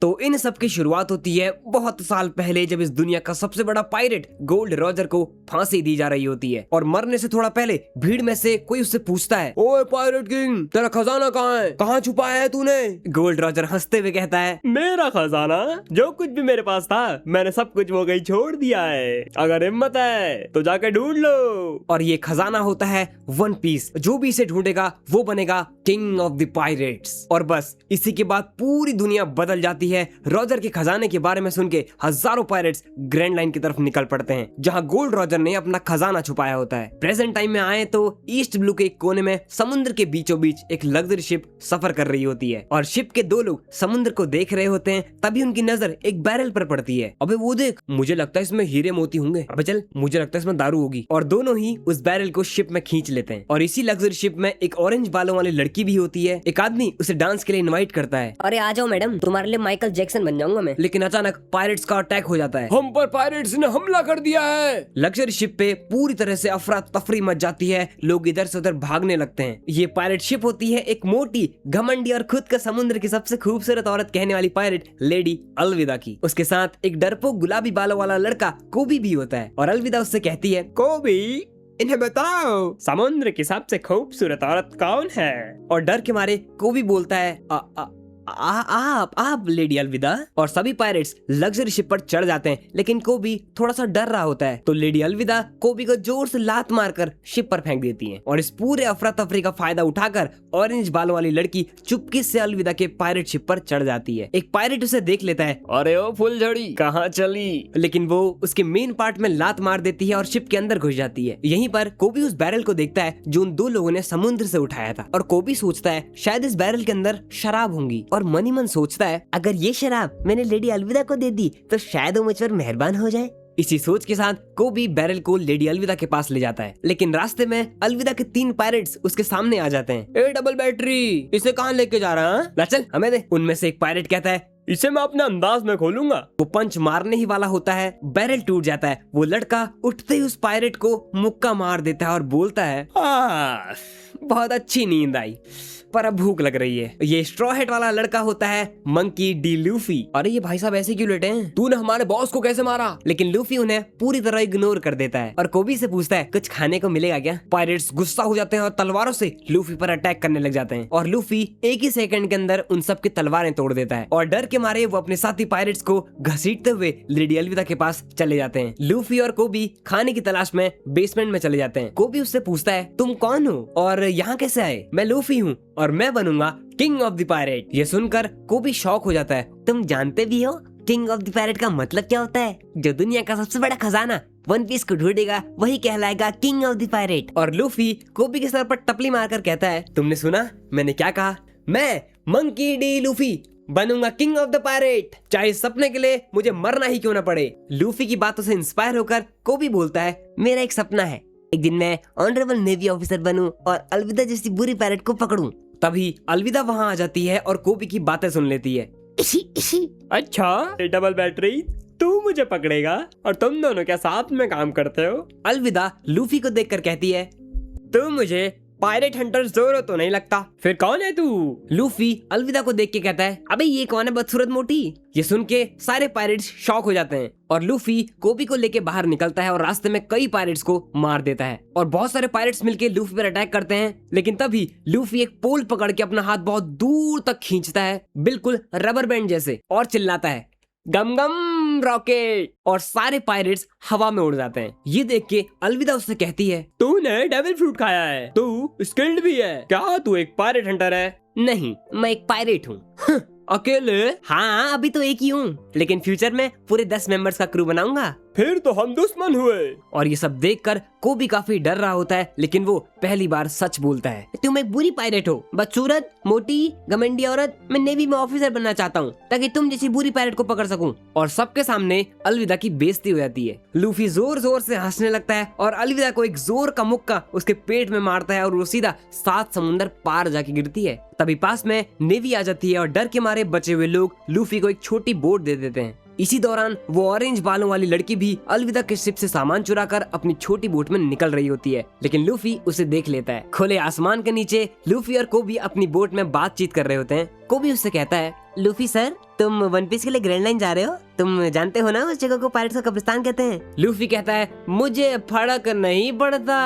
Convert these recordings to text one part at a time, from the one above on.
तो इन सब की शुरुआत होती है बहुत साल पहले, जब इस दुनिया का सबसे बड़ा पायरेट गोल्ड रॉजर को फांसी दी जा रही होती है। और मरने से थोड़ा पहले भीड़ में से कोई उससे पूछता है, ओए पायरेट किंग, तेरा खजाना कहाँ है, कहाँ छुपाया है तूने? गोल्ड रॉजर हंसते हुए कहता है, मेरा खजाना, जो कुछ भी मेरे पास था मैंने सब कुछ वो गई छोड़ दिया है, अगर हिम्मत है तो जाके ढूंढ लो। और ये खजाना होता है वन पीस, जो भी इसे ढूंढेगा वो बनेगा किंग ऑफ द पायरेट्स। और बस इसी के बाद पूरी दुनिया बदल जाती है। रॉजर के खजाने के बारे में सुन के हजारों पायरेट्स ग्रैंड लाइन की तरफ निकल पड़ते हैं, जहाँ गोल्ड रॉजर ने अपना खजाना छुपाया होता है। प्रेजेंट टाइम में आए तो ईस्ट ब्लू के एक कोने में समुद्र के बीचों बीच एक लग्जरी शिप सफर कर रही होती है, और शिप के दो लोग समुद्र को देख रहे होते हैं। तभी उनकी नजर एक बैरल पर पड़ती है। अबे वो देख, मुझे लगता है इसमें हीरे मोती होंगे। अबे चल, मुझे लगता है इसमें दारू होगी। और दोनों ही उस बैरल को शिप में खींच लेते हैं। और इसी लग्जरी शिप में एक ऑरेंज बालों वाली लड़की भी होती है। एक आदमी उसे डांस के लिए इनवाइट करता है। अरे आ जाओ मैडम, तुम्हारे लिए माइकल जैक्सन बन जाऊंगा मैं। लेकिन अचानक पायरेट्स का अटैक हो जाता है। हम पर पायरेट्स ने हमला कर दिया है। लग्जरी शिप पे पूरी तरह से अफरा तफरी मच जाती है। लोग इधर से उधर भागने लगते हैं। ये पायरेट शिप होती है एक मोटी, घमंडी और खुद का समुद्र की सबसे खूबसूरत औरत कहने वाली पायरेट लेडी अलविदा की। उसके साथ एक डरपोक गुलाबी बालों वाला लड़का कोबी भी होता है। और अलविदा उससे कहती है, कोबी, इन्हें बताओ समुद्र की सबसे खूबसूरत औरत कौन है? और डर के मारे कोबी बोलता है, आप लेडी अलविदा। और सभी पायरेट्स लग्जरी शिप पर चढ़ जाते हैं, लेकिन कोबी थोड़ा सा डर रहा होता है। तो लेडी अलविदा कोबी को जोर से लात मारकर शिप पर फेंक देती हैं। और इस पूरे अफरा तफरी का फायदा उठाकर ऑरेंज बालों वाली लड़की चुपके से अलविदा के पायरेट शिप पर चढ़ जाती है। एक पायरेट उसे देख लेता है, अरे ओ फुलझड़ी, कहाँ चली? लेकिन वो उसके मेन पार्ट में लात मार देती है और शिप के अंदर घुस जाती है। यहीं पर कोबी उस बैरल को देखता है जो उन दो लोगों ने समुद्र से उठाया था। और कोबी सोचता है शायद इस बैरल के अंदर शराब होंगी। और मनी मन सोचता है, अगर ये शराब मैंने लेडी अलविदा को दे दी तो शायद वो मुझ पर मेहरबान हो जाए। इसी सोच के साथ कोबी बैरल को लेडी अलविदा के पास ले जाता है। लेकिन रास्ते में अलविदा के 3 पायरेट्स उसके सामने आ जाते हैं। ए डबल बैटरी, इसे कहाँ लेके जा रहा है? ला चल हमें दे। उनमें से एक पायरेट कहता है, इसे मैं अपने अंदाज में खोलूंगा। वो पंच मारने ही वाला होता है, बैरल टूट जाता है। वो लड़का उठते ही उस पायरेट को मुक्का मार देता है और बोलता है, बहुत अच्छी नींद आई, पर अब भूख लग रही है। ये स्ट्रॉ हैट वाला लड़का होता है मंकी डी लूफी। अरे ये भाई साहब ऐसे क्यों लेटे हैं? तूने हमारे बॉस को कैसे मारा? लेकिन लूफी उन्हें पूरी तरह इग्नोर कर देता है और कोबी से पूछता है, कुछ खाने को मिलेगा क्या? पायरेट्स गुस्सा हो जाते हैं और तलवारों से लूफी पर अटैक करने लग जाते हैं। और लूफी एक ही सेकंड के अंदर उन सब की तलवारें तोड़ देता है। और डर के मारे वो अपने साथी पायरेट्स को घसीटते हुए लेडी अलविदा के पास चले जाते हैं। लूफी और कोबी खाने की तलाश में बेसमेंट में चले जाते हैं। कोबी उससे पूछता है, तुम कौन हो और यहाँ कैसे आए? मैं लूफी हूँ और मैं बनूंगा किंग ऑफ द पायरेट। ये सुनकर कोबी शॉक हो जाता है। तुम जानते भी हो किंग ऑफ द पायरेट का मतलब क्या होता है? जो दुनिया का सबसे बड़ा खजाना वन पीस को ढूंढेगा वही कहलाएगा किंग ऑफ द पायरेट। और लूफी कोबी के सर पर टपली मारकर कहता है, तुमने सुना मैंने क्या कहा? मैं मंकी डी लूफी बनूंगा किंग ऑफ द पायरेट, चाहे इस सपने के लिए मुझे मरना ही क्यों न पड़े। लूफी की बातों से इंस्पायर होकर कोबी बोलता है, मेरा एक सपना है, एक दिन मैं ऑनरेबल नेवी ऑफिसर बनूं और अलविदा जैसी बुरी पायरेट को पकड़ूं। तभी अलविदा वहां आ जाती है और कोबी की बातें सुन लेती है। अच्छा डबल बैटरी, तू मुझे पकड़ेगा और तुम दोनों क्या साथ में काम करते हो? अलविदा लूफी को देखकर कहती है, तू मुझे पायरेट हंटर जोरो तो नहीं लगता, फिर कौन है तू? लूफी अलविदा को देख के कहता है, अबे ये कौन है बदसूरत मोटी? ये सुन के सारे पायरेट्स शॉक हो जाते हैं और लूफी कोबी को लेके बाहर निकलता है और रास्ते में कई पायरेट्स को मार देता है। और बहुत सारे पायरेट्स मिलके लूफी पर अटैक करते हैं। लेकिन तभी लूफी एक पोल पकड़ के अपना हाथ बहुत दूर तक खींचता है, बिल्कुल रबर बैंड जैसे, और चिल्लाता है, गम गम रॉकेट। और सारे पायरेट्स हवा में उड़ जाते हैं। ये देख के अलविदा उससे कहती है, तूने डेविल फ्रूट खाया है, तू स्किल्ड भी है क्या? तू एक पायरेट हंटर है? नहीं, मैं एक पायरेट हूँ। अकेले? हाँ अभी तो एक ही हूँ, लेकिन फ्यूचर में पूरे 10 मेंबर्स का क्रू बनाऊंगा। फिर तो हम दुश्मन हुए। और ये सब देखकर कोबी काफी डर रहा होता है, लेकिन वो पहली बार सच बोलता है, तुम एक बुरी पायरेट हो, बदसूरत, मोटी, घमंडी औरत। मैं नेवी में ऑफिसर बनना चाहता हूँ ताकि तुम जैसी बुरी पायरेट को पकड़ सकूं। और सबके सामने अलविदा की बेइज्जती हो जाती है। लूफी जोर जोर से हंसने लगता है और अलविदा को एक जोर का मुक्का उसके पेट में मारता है और वो सीधा 7 समुंदर पार जाके गिरती है। तभी पास में नेवी आ जाती है और डर के मारे बचे हुए लोग लूफी को एक छोटी बोट दे देते हैं। इसी दौरान वो ऑरेंज बालों वाली लड़की भी अलविदा के शिप से सामान चुराकर अपनी छोटी बोट में निकल रही होती है, लेकिन लूफी उसे देख लेता है। खुले आसमान के नीचे लूफी और कोबी अपनी बोट में बातचीत कर रहे होते हैं। कोबी उससे कहता है, लूफी सर, तुम वन पीस के लिए ग्रैंड लाइन जा रहे हो? तुम जानते हो ना उस जगह को पायरेट्स का कब्रिस्तान कहते हैं। लूफी कहता है मुझे फर्क नहीं पड़ता।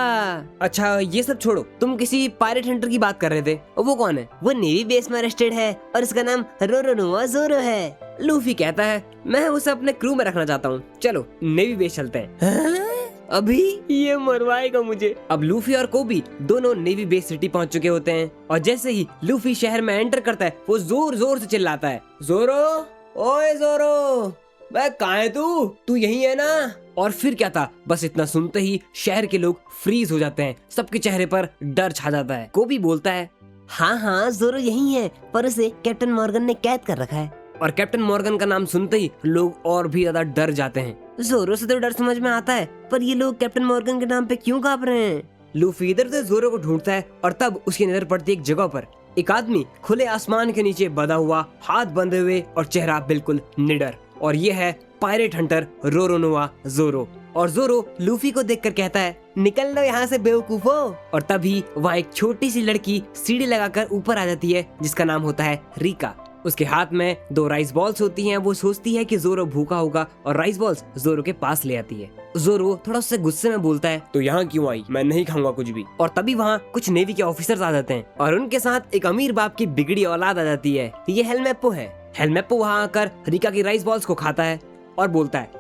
अच्छा ये सब छोड़ो, तुम किसी पायरेट हंटर की बात कर रहे थे, वो कौन है? वो नेवी बेस में अरेस्टेड है और उसका नाम रोरोनोआ ज़ोरो है। लूफी कहता है मैं उसे अपने क्रू में रखना चाहता हूँ, चलो नेवी बेस चलते हैं। अभी ये मरवाएगा मुझे। अब लूफी और कोबी दोनों नेवी बेस सिटी पहुंच चुके होते हैं और जैसे ही लूफी शहर में एंटर करता है वो जोर जोर से चिल्लाता है, जोरो, ओए जोरो, मैं कहाँ है तू यही है ना? और फिर क्या था, बस इतना सुनते ही शहर के लोग फ्रीज हो जाते हैं, सबके चेहरे पर डर छा जाता है। कोबी बोलता है हाँ ज़ोरो यही है, पर उसे कैप्टन मॉर्गन ने कैद कर रखा है। और कैप्टन मॉर्गन का नाम सुनते ही लोग और भी ज्यादा डर जाते हैं। ज़ोरो से तो डर समझ में आता है, पर ये लोग कैप्टन मॉर्गन के नाम पे क्यों कांप रहे हैं? लूफी इधर से जोरो को ढूंढता है और तब उसकी नजर पड़ती है एक जगह पर। एक आदमी खुले आसमान के नीचे बंधा हुआ, हाथ बंधे हुए और चेहरा बिल्कुल निडर, और ये है पायरेट हंटर रोरोनोआ ज़ोरो। और ज़ोरो लूफी को देखकर कहता है निकल लो यहाँ से बेवकूफो। और तभी वहाँ एक छोटी सी लड़की सीढ़ी लगाकर ऊपर आ जाती है जिसका नाम होता है रिका। उसके हाथ में 2 राइस बॉल्स होती हैं। वो सोचती है कि ज़ोरो भूखा होगा और राइस बॉल्स ज़ोरो के पास ले आती है। ज़ोरो थोड़ा उससे गुस्से में बोलता है तो यहाँ क्यों आई, मैं नहीं खाऊंगा कुछ भी। और तभी वहाँ कुछ नेवी के ऑफिसर्स आ जाते हैं और उनके साथ एक अमीर बाप की बिगड़ी औलाद आ जाती है। ये हेलमेप्पो है। हेलमेप्पो वहाँ आकर रिका की राइस बॉल्स को खाता है और बोलता है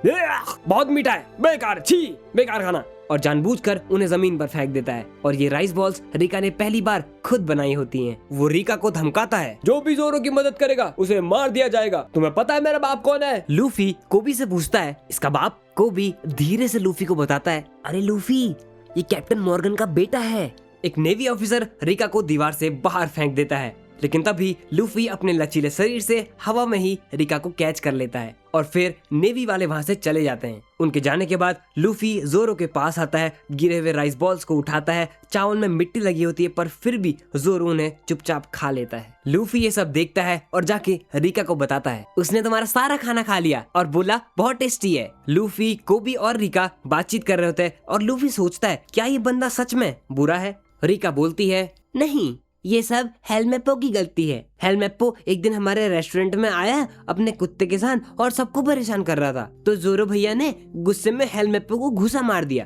बहुत मीठा है, बेकार, छी, बेकार खाना, और जानबूझकर उन्हें जमीन पर फेंक देता है। और ये राइस बॉल्स रिका ने पहली बार खुद बनाई होती हैं। वो रिका को धमकाता है जो भी ज़ोरो की मदद करेगा उसे मार दिया जाएगा, तुम्हें पता है मेरा बाप कौन है? लूफी कोबी से पूछता है इसका बाप? कोबी धीरे से लूफी को बताता है अरे लूफी, ये कैप्टन मॉर्गन का बेटा है। एक नेवी ऑफिसर रिका को दीवार से बाहर फेंक देता है, लेकिन तभी लूफी अपने लचीले शरीर से हवा में ही रिका को कैच कर लेता है और फिर नेवी वाले वहां से चले जाते हैं। उनके जाने के बाद लूफी ज़ोरो के पास आता है, गिरे हुए राइस बॉल्स को उठाता है। चावल में मिट्टी लगी होती है पर फिर भी ज़ोरो उन्हें चुपचाप खा लेता है। लूफी ये सब देखता है और जाके रिका को बताता है उसने तुम्हारा सारा खाना खा लिया और बोला बहुत टेस्टी है। लूफी, कोबी और रिका बातचीत कर रहे होते हैं और लूफी सोचता है क्या ये बंदा सच में बुरा है? रिका बोलती है नहीं, ये सब हेलमेप्पो की गलती है। हेलमेप्पो एक दिन हमारे रेस्टोरेंट में आया अपने कुत्ते के साथ और सबको परेशान कर रहा था, तो ज़ोरो भैया ने गुस्से में हेलमेप्पो को घुसा मार दिया।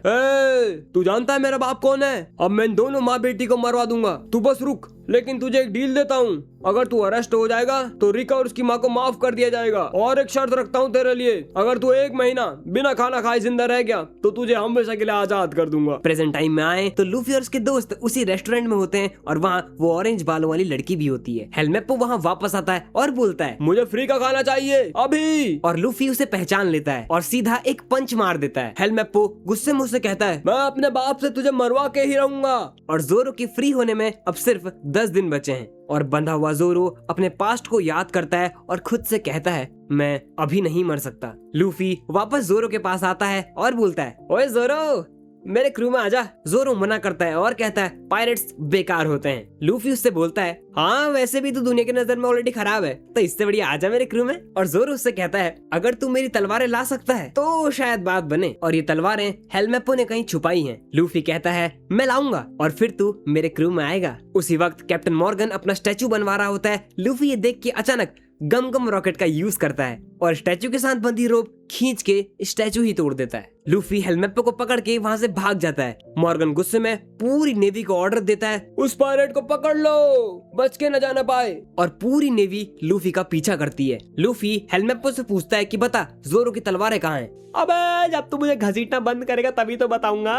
तू जानता है मेरा बाप कौन है? अब मैं इन दोनों माँ बेटी को मरवा दूंगा, तू बस रुक। लेकिन तुझे एक डील देता हूँ, अगर तू अरेस्ट हो जाएगा तो रिका और उसकी माँ को माफ कर दिया जाएगा। और एक शर्त रखता हूँ तेरे लिए, अगर तू 1 महीना बिना खाना खाए जिंदा रह गया तो तुझे हमेशा के लिए आजाद कर दूंगा। प्रेजेंट टाइम में आए तो लूफी और उसके दोस्त उसी रेस्टोरेंट में होते हैं और वहाँ वो ऑरेंज बालों वाली लड़की भी होती है। हेलमेप्पो वहाँ वापस आता है और बोलता है मुझे फ्री का खाना चाहिए अभी। और लूफी उसे पहचान लेता है और सीधा एक पंच मार देता है। हेलमेप्पो गुस्से मुझसे कहता है मैं अपने बाप से तुझे मरवा के ही रहूंगा। और ज़ोरो की फ्री होने में अब सिर्फ 10 दिन बचे हैं और बंधा हुआ ज़ोरो अपने पास्ट को याद करता है और खुद से कहता है मैं अभी नहीं मर सकता। लूफी वापस ज़ोरो के पास आता है और बोलता है ओए ज़ोरो, मेरे क्रू में आजा। ज़ोरो मना करता है और कहता है पायरेट्स बेकार होते हैं। लूफी उससे बोलता है हाँ वैसे भी तू दुनिया की नजर में ऑलरेडी खराब है, तो इससे बढ़िया आजा मेरे क्रू में। और ज़ोरो उससे कहता है अगर तू मेरी तलवारें ला सकता है तो शायद बात बने। और ये तलवारें हेलमेप्पो ने कहीं छुपाई हैं। लूफी कहता है मैं लाऊंगा और फिर तू मेरे क्रू में आएगा। उसी वक्त कैप्टन मॉर्गन अपना स्टैचू बनवा रहा होता है। लूफी ये देख के अचानक गम गम रॉकेट का यूज करता है और स्टैचू के साथ बंधी रोप खींच के स्टैचू ही तोड़ देता है। लूफी हेलमेप्पो को पकड़ के वहाँ से भाग जाता है। मॉर्गन गुस्से में पूरी नेवी को ऑर्डर देता है उस पायरेट को पकड़ लो, बच के न जाना पाए। और पूरी नेवी लूफी का पीछा करती है। लूफी हेलमेप्पो से पूछता है कि बता ज़ोरो की तलवारें कहाँ हैं? अबे जब तू मुझे घसीटना बंद करेगा तभी तो बताऊंगा।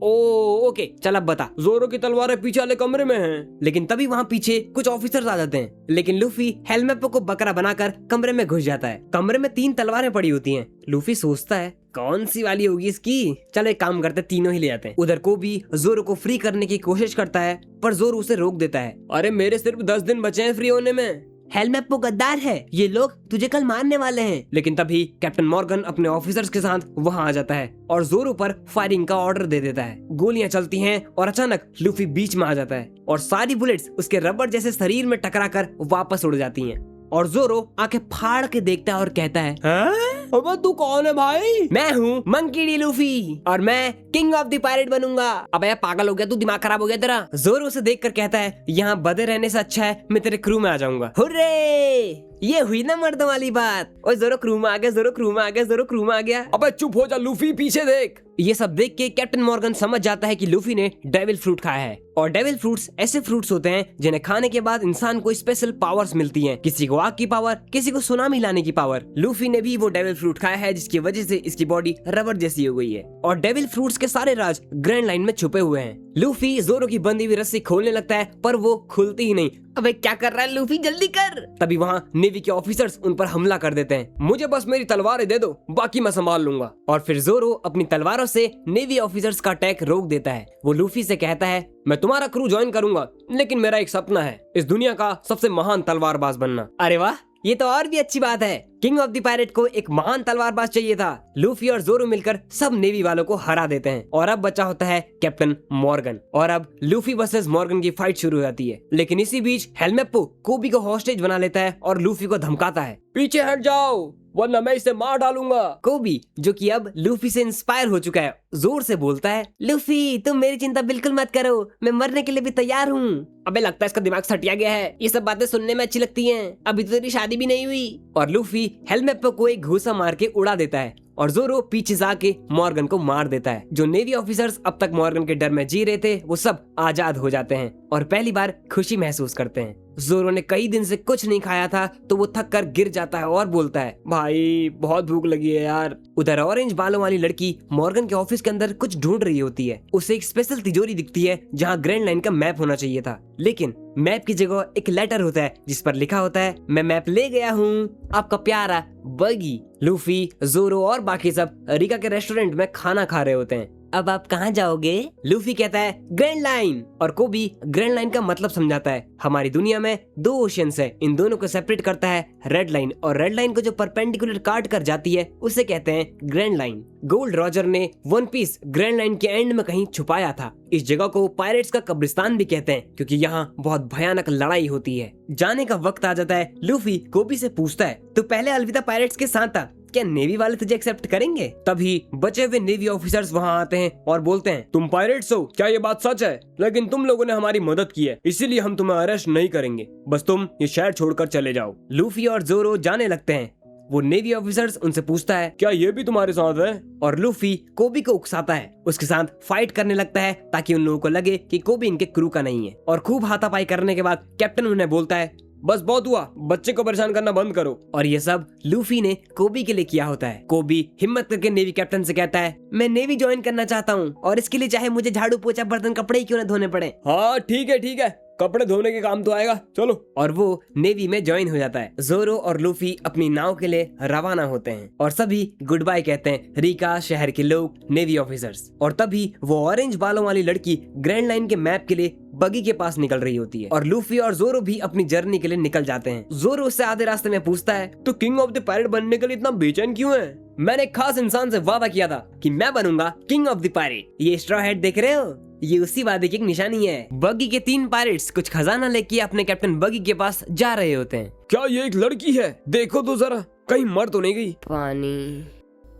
ओके चल अब बता। ज़ोरो की तलवारें पीछे वाले कमरे में हैं। लेकिन तभी वहाँ पीछे कुछ ऑफिसर्स आ जाते हैं, लेकिन लूफी हेलमेप्पो को बकरा बनाकर कमरे में घुस जाता है। कमरे में 3 तलवारें पड़ी होती हैं। लूफी सोचता है कौन सी वाली होगी इसकी, चलो एक काम करते तीनों ही ले जाते हैं। उधर को भी ज़ोरो को फ्री करने की कोशिश करता है पर ज़ोरो उसे रोक देता है। अरे मेरे सिर्फ 10 दिन बचे हैं फ्री होने में। हेलमेप्पो गद्दार है, ये लोग तुझे कल मारने वाले हैं। लेकिन तभी कैप्टन मॉर्गन अपने ऑफिसर्स के साथ वहां आ जाता है और ज़ोरो पर फायरिंग का ऑर्डर दे देता है। गोलियां चलती हैं और अचानक लूफी बीच में आ जाता है और सारी बुलेट्स उसके रबर जैसे शरीर में टकराकर वापस उड़ जाती हैं। और ज़ोरो आंखें फाड़ के देखता है और कहता है हाँ? अबे तू कौन है भाई? मैं हूँ मंकी डी लूफी और मैं किंग ऑफ द पायरेट बनूंगा। अबे पागल हो गया तू, दिमाग खराब हो गया तेरा? जोरो उसे देखकर कहता है यहाँ बंधे रहने से अच्छा है मैं तेरे क्रू में आ जाऊंगा। हुर्रे! ये हुई ना मर्दों वाली बात। ओए जोरो क्रू में आ गया, जोरो क्रू में आ गया, जोरो क्रू में आ गया। अबे चुप हो जा लूफी, पीछे देख। ये सब देख के कैप्टन मॉर्गन समझ जाता है कि लूफी ने डेविल फ्रूट खाया है। और डेविल फ्रूट्स ऐसे फ्रूट्स होते हैं जिन्हें खाने के बाद इंसान को स्पेशल पावर्स मिलती हैं। किसी को आग की पावर, किसी को सुनामी लाने की पावर। लूफी ने भी वो डेविल फ्रूट खाया है जिसकी वजह से इसकी बॉडी रबर जैसी हो गई है। और डेविल फ्रूट्स के सारे राज ग्रैंड लाइन में छुपे हुए हैं। लूफी जोरो की बंधी हुई रस्सी खोलने लगता है पर वो खुलती ही नहीं। अबे क्या कर रहा है लूफी, जल्दी कर। तभी वहाँ नेवी के ऑफिसर्स उन पर हमला कर देते हैं। मुझे बस मेरी तलवारें दे दो, बाकी मैं संभाल लूंगा। और फिर जोरो अपनी तलवारों से नेवी ऑफिसर्स का अटैक रोक देता है। वो लूफी से कहता है मैं तुम्हारा क्रू ज्वाइन करूंगा, लेकिन मेरा एक सपना है, इस दुनिया का सबसे महान तलवारबाज बनना। अरे वाह, ये तो और भी अच्छी बात है। किंग ऑफ द पायरेट को एक महान तलवारबाज चाहिए था। लूफी और जोरो मिलकर सब नेवी वालों को हरा देते हैं और अब बचा होता है कैप्टन मॉर्गन। और अब लूफी वर्सेस मॉर्गन की फाइट शुरू हो जाती है। लेकिन इसी बीच हेलमेप्पो कोबी को हॉस्टेज बना लेता है और लूफी को धमकाता है, पीछे हट जाओ वरना मैं इसे मार डालूंगा। कोबी, जो कि अब लूफी से इंस्पायर हो चुका है, जोर से बोलता है, लूफी तुम मेरी चिंता बिल्कुल मत करो, मैं मरने के लिए भी तैयार हूँ। अबे लगता है इसका दिमाग सटिया गया है, ये सब बातें सुनने में अच्छी लगती हैं। अभी तो तेरी शादी भी नहीं हुई। और लूफी हेलमेप्पो को एक घूसा मार के उड़ा देता है और जोरो पीछे जाके मॉर्गन को मार देता है। जो नेवी ऑफिसर्स अब तक मॉर्गन के डर में जी रहे थे वो सब आजाद हो जाते हैं और पहली बार खुशी महसूस करते हैं। जोरो ने कई दिन से कुछ नहीं खाया था तो वो थक कर गिर जाता है और बोलता है, भाई बहुत भूख लगी है यार। उधर ऑरेंज बालों वाली लड़की मॉर्गन के ऑफिस के अंदर कुछ ढूंढ रही होती है। उसे एक स्पेशल तिजोरी दिखती है जहाँ ग्रैंड लाइन का मैप होना चाहिए था, लेकिन मैप की जगह एक लेटर होता है जिस पर लिखा होता है, मैं मैप ले गया हूँ, आपका प्यारा बगी। लूफी, जोरो और बाकी सब रिका के रेस्टोरेंट में खाना खा रहे होते हैं। अब आप कहाँ जाओगे? लूफी कहता है ग्रैंड लाइन। और कोबी ग्रैंड लाइन का मतलब समझाता है, हमारी दुनिया में 2 ओशियंस है, इन दोनों को सेपरेट करता है रेड लाइन, और रेड लाइन को जो परपेंडिकुलर काट कर जाती है उसे कहते हैं ग्रैंड लाइन। गोल्ड रॉजर ने वन पीस ग्रैंड लाइन के एंड में कहीं छुपाया था। इस जगह को पायरेट्स का कब्रिस्तान भी कहते हैं क्योंकि यहाँ बहुत भयानक लड़ाई होती है। जाने का वक्त आ जाता है। लूफी कोबी से पूछता है, तो पहले अलविदा पायरेट्स के साथ था, क्या नेवी वाले तुझे एक्सेप्ट करेंगे? तभी बचे हुए नेवी ऑफिसर्स वहाँ आते हैं और बोलते हैं, तुम पायरेट्स हो, क्या ये बात सच है? लेकिन तुम लोगों ने हमारी मदद की है, इसीलिए हम तुम्हें अरेस्ट नहीं करेंगे, बस तुम ये शहर छोड़कर चले जाओ। लूफी और जोरो जाने लगते हैं। वो नेवी ऑफिसर्स उनसे पूछता है, क्या ये भी तुम्हारे साथ है? और लूफी कोबी को उकसाता है, उसके साथ फाइट करने लगता है ताकि उन लोगों को लगे कि कोबी इनके क्रू का नहीं है। और खूब हाथापाई करने के बाद कैप्टन उन्हें बोलता है, बस बहुत हुआ, बच्चे को परेशान करना बंद करो। और ये सब लूफी ने कोबी के लिए किया होता है। कोबी हिम्मत करके नेवी कैप्टन से कहता है, मैं नेवी ज्वाइन करना चाहता हूँ और इसके लिए चाहे मुझे झाड़ू पोछा बर्तन कपड़े ही क्यों न धोने पड़े। हाँ ठीक है, कपड़े धोने के काम तो आएगा, चलो। और वो नेवी में ज्वाइन हो जाता है। जोरो और लूफी अपनी नाव के लिए रवाना होते हैं और सभी गुड बाय कहते हैं, रिका, शहर के लोग, नेवी ऑफिसर्स। और तभी वो ऑरेंज बालों वाली लड़की ग्रैंड लाइन के मैप के लिए बगी के पास निकल रही होती है और लूफी और जोरो भी अपनी जर्नी के लिए निकल जाते हैं। जोरो उससे आधे रास्ते में पूछता है, तो किंग ऑफ द पायरेट बनने के लिए इतना बेचैन क्यों है? मैंने एक खास इंसान से वादा किया था कि मैं बनूंगा किंग ऑफ द पायरेट। ये स्ट्रॉ हेड देख रहे हो, ये उसी वादे की एक निशानी है। बगी के 3 पायरेट्स कुछ खजाना लेके अपने कैप्टन बगी के पास जा रहे होते हैं। क्या ये एक लड़की है? देखो तो जरा, कहीं मर तो नहीं गई?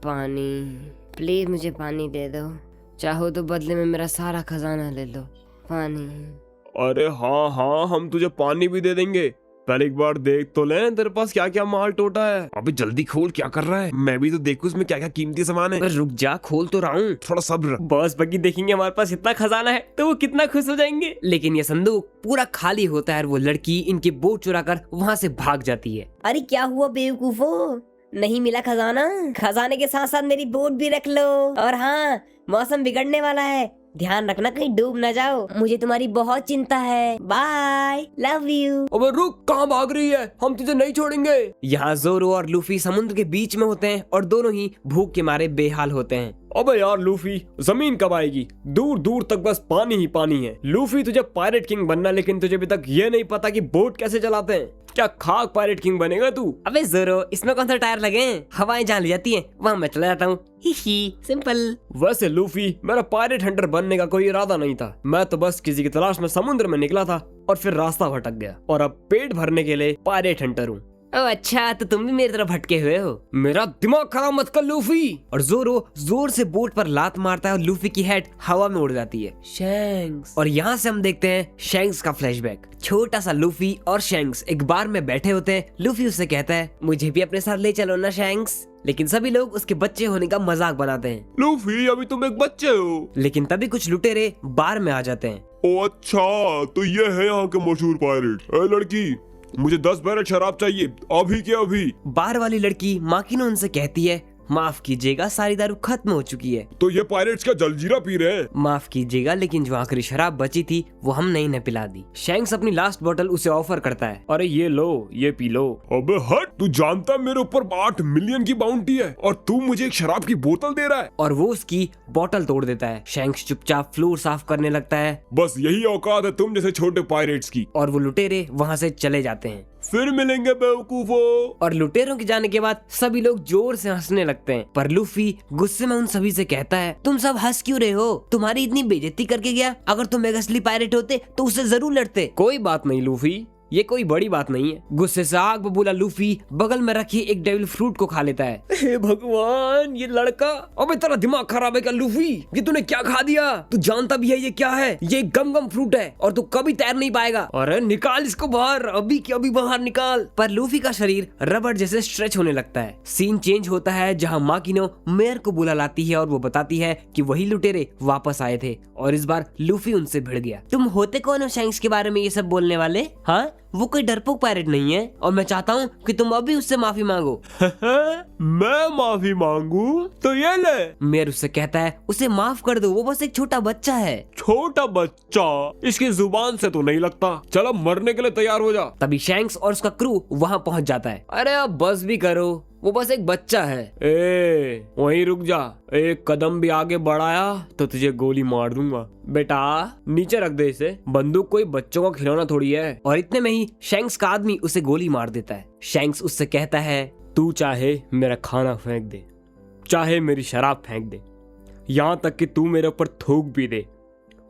पानी प्लीज मुझे पानी दे दो, चाहो तो बदले में मेरा सारा खजाना ले लो। पानी। अरे हाँ, हम तुझे पानी भी दे देंगे, पहले एक बार देख तो ले तेरे पास क्या क्या माल टोटा है। अबे जल्दी खोल, क्या कर रहा है? मैं भी तो देखूं इसमें क्या क्या कीमती सामान है। रुक जा, खोल तो रहा हूँ, थोड़ा सब्र रख। बॉस बगी देखेंगे हमारे पास इतना खजाना है तो वो कितना खुश हो जाएंगे। लेकिन ये संदूक पूरा खाली होता है और वो लड़की इनकी बोट चुरा कर वहाँ से भाग जाती है। अरे क्या हुआ बेवकूफो, नहीं मिला खजाना? खजाने के साथ साथ मेरी बोट भी रख लो। और हाँ, मौसम बिगड़ने वाला है, ध्यान रखना कहीं डूब न जाओ। मुझे तुम्हारी बहुत चिंता है। Bye, love you. अबे रुक, कहाँ भाग रही है? हम तुझे नहीं छोड़ेंगे। यहाँ जोरो और लूफी समुद्र के बीच में होते हैं और दोनों ही भूख के मारे बेहाल होते हैं। अबे यार लूफी, जमीन कब आएगी? दूर दूर तक बस पानी ही पानी है। लूफी तुझे पायरेट किंग बनना, लेकिन तुझे अभी तक ये नहीं पता कि बोट कैसे चलाते हैं। क्या खाक पायरेट किंग बनेगा तू? अबे जोरो, इसमें कौन सा टायर लगे हैं? हवाएं जहाँ ले जाती हैं वहाँ मैं चला जाता हूँ। ही सिंपल। वैसे लूफी, मेरा पायरेट हंटर बनने का कोई इरादा नहीं था, मैं तो बस किसी की तलाश में समुद्र में निकला था और फिर रास्ता भटक गया और अब पेट भरने के लिए पायरेट हंटर हूँ। ओ अच्छा, तो तुम भी मेरी तरफ भटके हुए हो। मेरा दिमाग खराब मत कर लूफी। और जोरो जोर से बोट पर लात मारता है और लूफी की हेड हवा में उड़ जाती है। शैंक्स। और यहाँ से हम देखते हैं शैंक्स का फ्लैशबैक। छोटा सा लूफी और शैंक्स एक बार में बैठे होते हैं। लूफी उससे कहता है, मुझे भी अपने साथ ले चलो ना शैंक्स। लेकिन सभी लोग उसके बच्चे होने का मजाक बनाते हैं। लूफी अभी तुम एक बच्चे हो। लेकिन तभी कुछ लुटेरे बार में आ जाते हैं। ओ अच्छा, तो ये है यहाँ के मशहूर पायरेट। ए लड़की, मुझे 10 बैरल शराब चाहिए, अभी के अभी। बार वाली लड़की माकिनो उनसे कहती है, माफ कीजिएगा, सारी दारू खत्म हो चुकी है। तो ये पायरेट्स क्या जलजीरा पी रहे हैं? माफ कीजिएगा, लेकिन जो आखिरी शराब बची थी वो हमने इन्हें पिला दी। शैंक्स अपनी लास्ट बोतल उसे ऑफर करता है। अरे ये लो, ये पी लो। अबे हट, तू जानता है मेरे ऊपर 8 मिलियन की बाउंटी है और तू मुझे एक शराब की बोतल दे रहा है। और वो उसकी बोतल तोड़ देता है। शैंक्स चुपचाप फ्लोर साफ करने लगता है। बस यही औकात है तुम जैसे छोटे पायरेट्स की। और वो लुटेरे वहाँ से चले जाते हैं। फिर मिलेंगे बेवकूफो। और लुटेरों के जाने के बाद सभी लोग जोर से हंसने लगते हैं। पर लूफी गुस्से में उन सभी से कहता है, तुम सब हंस क्यों रहे हो? तुम्हारी इतनी बेइज्जती करके गया। अगर तुम एक असली पायरेट होते तो उससे जरूर लड़ते। कोई बात नहीं लूफी, ये कोई बड़ी बात नहीं है। गुस्से से आग बबूला लूफी बगल में रखी एक डेविल फ्रूट को खा लेता है। हे भगवान, ये लड़का। अबे तेरा दिमाग खराब है क्या लूफी? ये तूने क्या खा दिया? तू जानता भी है ये क्या है? ये गम गम फ्रूट है और तू कभी तैर नहीं पाएगा। अरे निकाल इसको बाहर, अभी की अभी बाहर निकाल। पर लूफी का शरीर रबड़ जैसे स्ट्रेच होने लगता है। सीन चेंज होता है जहाँ माकिनो मेयर को बुला लाती है और वो बताती है कि वही लुटेरे वापस आए थे और इस बार लूफी उनसे भिड़ गया। तुम होते कौन हो शैंक्स के बारे में ये सब बोलने वाले? हाँ, वो कोई डरपोक पायरेट नहीं है और मैं चाहता हूँ कि तुम अभी उससे माफी मांगो। मैं माफी मांगू? तो ये ले। मेयर उससे कहता है, उसे माफ कर दो, वो बस एक छोटा बच्चा है। छोटा बच्चा? इसकी जुबान से तो नहीं लगता। चलो मरने के लिए तैयार हो जा। तभी शैंक्स और उसका क्रू वहाँ पहुँच जाता है। अरे अब बस भी करो, वो बस एक बच्चा है। ए वहीं रुक जा, एक कदम भी आगे बढ़ाया तो तुझे गोली मार दूंगा। बेटा नीचे रख दे इसे, बंदूक कोई बच्चों का खिलौना थोड़ी है। और इतने में ही शैंक्स का आदमी उसे गोली मार देता है। शैंक्स उससे कहता है, तू चाहे मेरा खाना फेंक दे, चाहे मेरी शराब फेंक दे, यहाँ तक कि तू मेरे ऊपर थूक भी दे,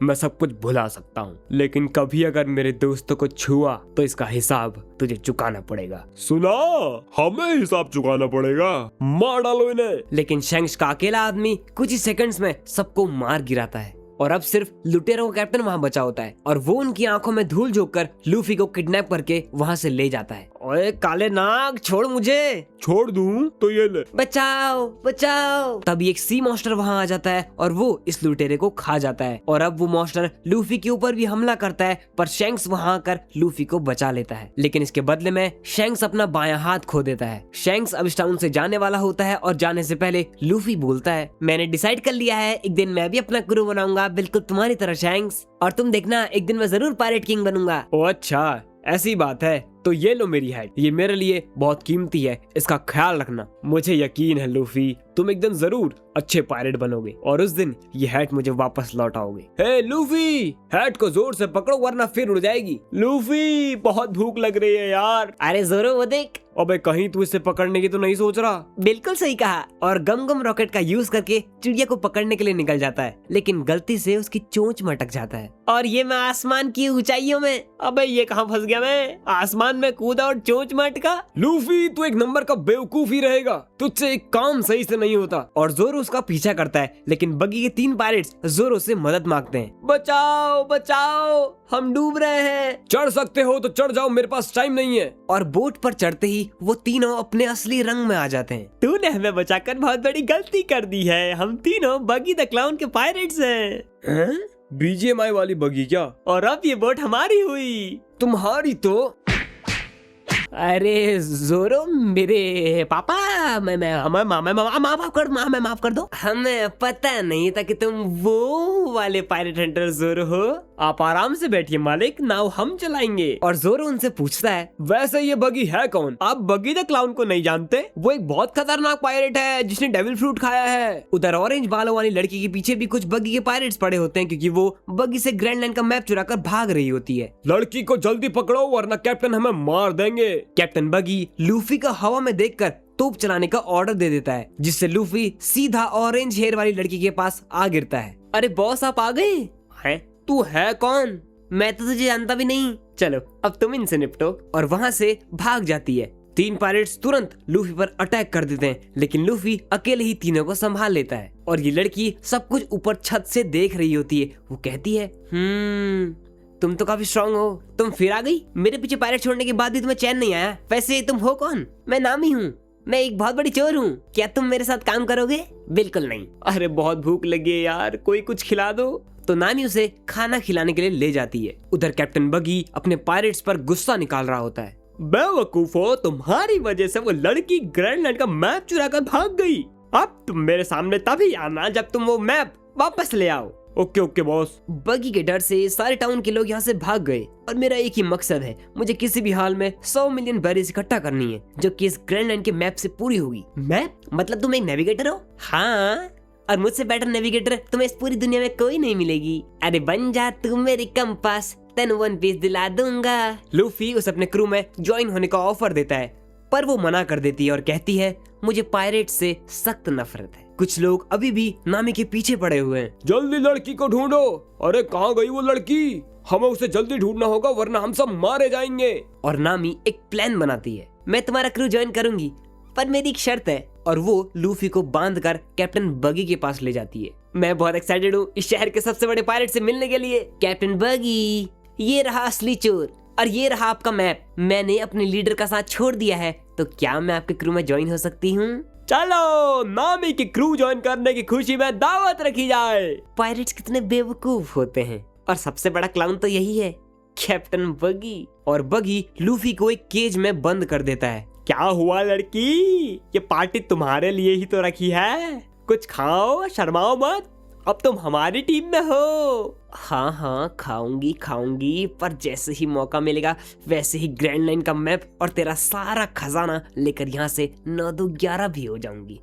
मैं सब कुछ भुला सकता हूँ। लेकिन कभी अगर मेरे दोस्तों को छुआ तो इसका हिसाब तुझे चुकाना पड़ेगा। सुना, हमें हिसाब चुकाना पड़ेगा। मार डालो इन्हें। लेकिन शैंक्स का अकेला आदमी कुछ ही सेकंड्स में सबको मार गिराता है और अब सिर्फ लुटेरों का कैप्टन वहाँ बचा होता है और वो उनकी आंखों में धूल झोंककर लूफी को किडनैप करके वहाँ से ले जाता है। ओए काले नाग, छोड़ मुझे। छोड़ दूं तो ये ले। बचाओ बचाओ। तभी एक सी मॉन्स्टर वहाँ आ जाता है और वो इस लुटेरे को खा जाता है और अब वो मॉन्स्टर लूफी के ऊपर भी हमला करता है पर शैंक्स वहाँ आकर लूफी को बचा लेता है। लेकिन इसके बदले में शैंक्स अपना बायां हाथ खो देता है। शैंक्स अब इस टाउन से जाने वाला होता है और जाने से पहले लूफी बोलता है, मैंने डिसाइड कर लिया है, एक दिन मैं भी अपना क्रू बनाऊंगा, बिल्कुल तुम्हारी तरह शैंक्स, और तुम देखना एक दिन मैं जरूर पायरेट किंग बनूंगा। ओ अच्छा, ऐसी बात है तो ये लो मेरी हैट, ये मेरे लिए बहुत कीमती है, इसका ख्याल रखना। मुझे यकीन है लूफी, तुम एक दिन जरूर अच्छे पायरेट बनोगे और उस दिन ये हैट मुझे वापस लौटाओगे। हे लूफी, हैट को जोर से पकड़ो वरना फिर उड़ जाएगी। लूफी, बहुत भूख लग रही है यार। अरे जोरो वो देख। अबे कहीं तू इसे पकड़ने की तो नहीं सोच रहा? बिल्कुल सही कहा। और गम गम रॉकेट का यूज करके चिड़िया को पकड़ने के लिए निकल जाता है, लेकिन गलती से उसकी चोंच में अटक जाता है और ये मैं आसमान की ऊंचाइयों में। अबे ये कहाँ फंस गया मैं? आसमान में कूदा और चोंच में अटका। लूफी तू एक नंबर का बेवकूफ ही रहेगा, तुझसे एक काम सही से नहीं होता। और जोरो उसका पीछा करता है लेकिन बगी के 3 पायरेट्स जोरो से मदद मांगते हैं। बचाओ बचाओ, हम डूब रहे हैं। चढ़ सकते हो तो चढ़ जाओ, मेरे पास टाइम नहीं है। और बोट पर चढ़ते ही वो तीनों अपने असली रंग में आ जाते हैं। तूने हमें बचाकर बहुत बड़ी गलती कर दी है, हम तीनों बगी द क्लाउन के पायरेट्स हैं। बीजीएमआई वाली बगी क्या? और अब ये बोट हमारी हुई। तुम्हारी तो? अरे जोरो मेरे पापा, मैं माफ कर दो। हमें पता नहीं था कि तुम वो वाले पायरेट हंटर जोरो हो। आप आराम से बैठिए मालिक, नाव हम चलाएंगे। और जोरो उनसे पूछता है, वैसे ये बगी है कौन? आप बगी द क्लाउन को नहीं जानते? वो एक बहुत खतरनाक पायरेट है जिसने डेविल फ्रूट खाया है। उधर ऑरेंज बालों वाली लड़की के पीछे भी कुछ बगी के पायरेट्स पड़े होते हैं क्योंकि वो बगी से ग्रैंड लाइन का मैप चुराकर भाग रही होती है। लड़की को जल्दी पकड़ो वरना कैप्टन हमें मार देंगे। कैप्टन बगी लूफी का हवा में देखकर तोप चलाने का ऑर्डर दे देता है जिससे लूफी सीधा ऑरेंज हेयर वाली लड़की के पास आ गिरता है। अरे बॉस, आप आ गए हैं? तू है कौन? मैं तो तुझे जानता भी नहीं। चलो अब तुम इनसे निपटो। और वहाँ से भाग जाती है। तीन पायरेट्स तुरंत लूफी पर अटैक कर देते हैं, लेकिन लूफी अकेले ही तीनों को संभाल लेता है। और ये लड़की सब कुछ ऊपर छत से देख रही होती है। वो कहती है, तुम तो काफी स्ट्रांग हो, तुम फिर आ गई। मेरे पीछे पायरेट छोड़ने के बाद भी तुम्हें चैन नहीं आया। वैसे तुम हो कौन? मैं नामी हूँ, मैं एक बहुत बड़ी चोर हूँ। क्या तुम मेरे साथ काम करोगे? बिल्कुल नहीं। अरे बहुत भूख लगी है यार, कोई कुछ खिला दो। तो नामी उसे खाना खिलाने के लिए ले जाती है। उधर कैप्टन बगी अपने पायरेट्स पर गुस्सा निकाल रहा होता है। बेवकूफो, तुम्हारी वजह से वो लड़की ग्रैंडलैंड का मैप चुरा कर भाग गई। अब तुम मेरे सामने तभी आना जब तुम वो मैप वापस ले आओ। Okay okay boss. बगी के डर से सारे टाउन के लोग यहाँ से भाग गए और मेरा एक ही मकसद है, मुझे किसी भी हाल में 100 मिलियन बेरीज इकट्ठा करनी है, जो कि इस ग्रैंडलैंड के मैप से पूरी होगी। मैप? मतलब तुम एक नेविगेटर हो? हाँ, और मुझसे बेटर नेविगेटर तुम्हें इस पूरी दुनिया में कोई नहीं मिलेगी। अरे बन जा तू मेरी कंपास, तेन वन पीस दिला दूंगा। लूफी उसे अपने क्रू में ज्वाइन होने का ऑफर देता है, पर वो मना कर देती है और कहती है, मुझे पायरेट से सख्त नफरत है। कुछ लोग अभी भी नामी के पीछे पड़े हुए हैं। जल्दी लड़की को ढूंढो। अरे कहाँ गई वो लड़की? हमें उसे जल्दी ढूंढना होगा वरना हम सब मारे जाएंगे। और नामी एक प्लान बनाती है, मैं तुम्हारा क्रू ज्वाइन करूंगी, पर मेरी एक शर्त है। और वो लूफी को बांधकर कैप्टन बगी के पास ले जाती है। मैं बहुत एक्साइटेड हूँ इस शहर के सबसे बड़े पायरेट से मिलने के लिए। कैप्टन बगी, ये रहा असली चोर और ये रहा आपका मैप। मैंने अपने लीडर का साथ छोड़ दिया है, तो क्या मैं आपके क्रू में ज्वाइन हो सकती हूँ? चलो नामी की क्रू ज्वाइन करने की खुशी में दावत रखी जाए। पायरेट्स कितने बेवकूफ होते हैं, और सबसे बड़ा क्लाउन तो यही है, कैप्टन बगी। और बगी लूफी को एक केज में बंद कर देता है। क्या हुआ लड़की? ये पार्टी तुम्हारे लिए ही तो रखी है, कुछ खाओ, शर्माओ मत, अब तुम हमारी टीम में हो। हाँ खाऊंगी, पर जैसे ही मौका मिलेगा वैसे ही ग्रैंडलैंड का मैप और तेरा सारा खजाना लेकर यहाँ से 9 2 11 भी हो जाऊंगी।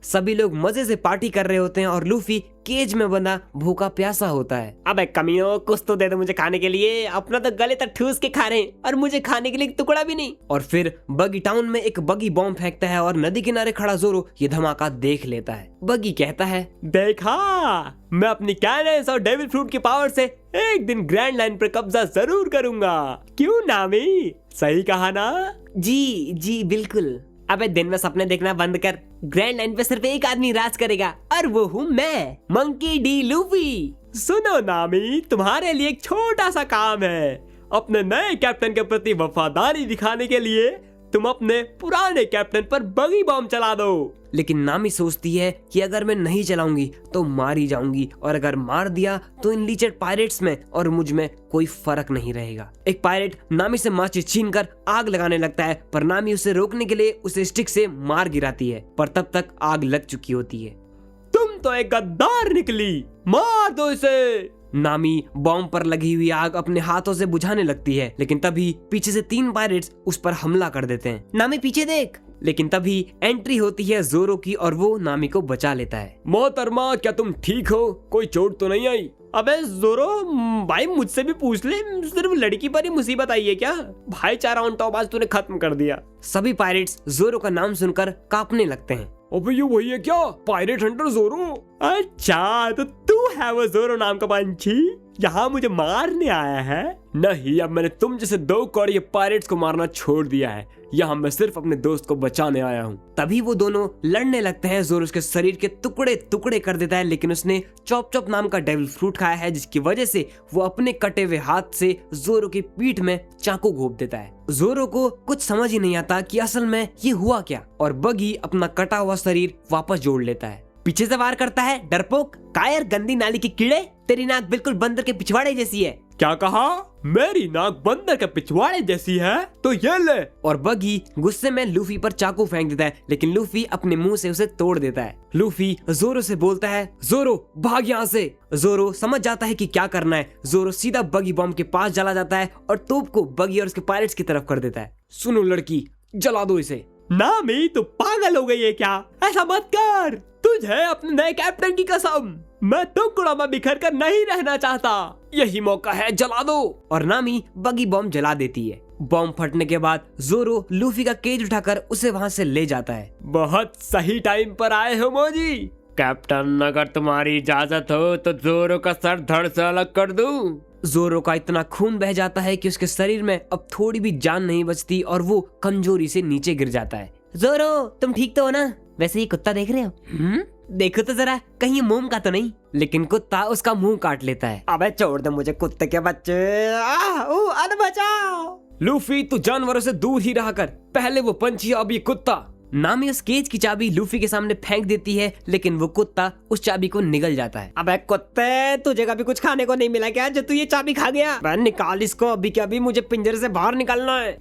सभी लोग मजे से पार्टी कर रहे होते हैं और लूफी केज में बंधा भूखा प्यासा होता है। अबे कमीनो, कुछ तो दे दो मुझे खाने के लिए, अपना तो गले तक ठूस के खा रहे हैं और मुझे खाने के लिए एक टुकड़ा भी नहीं। और फिर बगी टाउन में एक बगी बॉम्ब फेंकता है और नदी किनारे खड़ा जोरो ये धमाका देख लेता है। बगी कहता है, देखा, मैं अपनी कैनेंस और डेविल फ्रूट की पावर से एक दिन ग्रैंडलैंड पर कब्जा जरूर करूंगा। क्यों नामी, सही कहा ना? जी बिल्कुल। अबे दिन में सपने देखना बंद कर, ग्रैंडलैंड पे सिर्फ एक आदमी राज करेगा और वो हूँ मैं, मंकी डी लूफी। सुनो नामी, तुम्हारे लिए एक छोटा सा काम है। अपने नए कैप्टन के प्रति वफादारी दिखाने के लिए तुम अपने पुराने कैप्टन पर बगी बॉम्ब चला दो। लेकिन नामी सोचती है कि अगर मैं नहीं चलाऊंगी तो मारी जाऊंगी, और अगर मार दिया तो इन लीचेड पायरेट्स में और मुझ में कोई फर्क नहीं रहेगा। एक पायरेट नामी से माचिस छीनकर आग लगाने लगता है, पर नामी उसे रोकने के लिए उसे स्टिक से मार गिराती है, पर तब तक आग लग चुकी होती है। तुम तो एक गद्दार निकली, मार दो इसे। नामी बॉम्ब पर लगी हुई आग अपने हाथों से बुझाने लगती है, लेकिन तभी पीछे से 3 पायरेट्स उस पर हमला कर देते हैं। नामी पीछे देख। लेकिन तभी एंट्री होती है जोरो की और वो नामी को बचा लेता है। मोहतरमा, क्या तुम ठीक हो? कोई चोट तो नहीं आई? अबे जोरो भाई, मुझसे भी पूछ ले, सिर्फ लड़की पर ही मुसीबत आई है क्या? भाईचारा ऑन टॉप आज तूने खत्म कर दिया। सभी पायरेट्स जोरो का नाम सुनकर कांपने लगते हैं। अबे ये वही है क्या, पायरेट हंटर जोरो? अच्छा, तो तू है वो जोरो नाम का पंछी, यहाँ मुझे मारने आया है? नहीं, अब मैंने तुम जैसे 2 कौड़िए पायरेट्स को मारना छोड़ दिया है, यहाँ मैं सिर्फ अपने दोस्त को बचाने आया हूँ। तभी वो दोनों लड़ने लगते हैं। जोरो उसके शरीर के टुकड़े टुकड़े कर देता है, लेकिन उसने चॉप चॉप नाम का डेविल फ्रूट खाया है, जिसकी वजह से वो अपने कटे हुए हाथ से जोरो की पीठ में चाकू घोंप देता है। जोरो को कुछ समझ ही नहीं आता कि असल में ये हुआ क्या, और बगी अपना कटा हुआ शरीर वापस जोड़ लेता है। पीछे से वार करता है, डरपोक, कायर, गंदी नाली के कीड़े, तेरी नाक बिल्कुल बंदर के पिछवाड़े जैसी है। क्या कहा? मेरी नाक बंदर के पिछवाड़े जैसी है? तो ये ले। और बगी गुस्से में लूफी पर चाकू फेंक देता है, लेकिन लूफी अपने मुंह से उसे तोड़ देता है। लूफी जोरो से बोलता है, जोरो भाग यहाँ से। जोरो समझ जाता है कि क्या करना है। जोरो सीधा बगी बॉम्ब के पास चला जाता है और तोप को बगी और उसके पायरेट्स की तरफ कर देता है। सुनो लड़की, जला दो इसे। नामी, तू पागल हो गई है क्या? ऐसा मत कर, तुझे अपने नए कैप्टन की कसम, मैं टुकड़ों में बिखर कर नहीं रहना चाहता। यही मौका है, जला दो। और नामी बगी बॉम्ब जला देती है। बॉम्ब फटने के बाद जोरो लूफी का केज उठाकर उसे वहाँ से ले जाता है। बहुत सही टाइम पर आए हो मोजी। कैप्टन, अगर तुम्हारी इजाजत हो तो जोरो का सर धड़ से अलग कर दूं। जोरो का इतना खून बह जाता है कि उसके शरीर में अब थोड़ी भी जान नहीं बचती और वो कमजोरी से नीचे गिर जाता है। जोरो तुम ठीक तो हो ना? वैसे ये कुत्ता देख रहे हो? देखो तो जरा कहीं ये मोम का तो नहीं। लेकिन कुत्ता उसका मुंह काट लेता है। अबे छोड़ दे मुझे कुत्ते के बच्चे। अरे बचाओ। लूफी तू जानवरों से दूर ही रहा कर, पहले वो पंछी अब ये कुत्ता। नामी उस केज की चाबी लूफी के सामने फेंक देती है, लेकिन वो कुत्ता उस चाबी को निगल जाता है। अबे कुत्ते तुझे कभी कुछ खाने को नहीं मिला क्या जो तू ये चाबी खा गया? मैं निकाल इसको अभी के अभी, मुझे पिंजरे से बाहर निकालना है।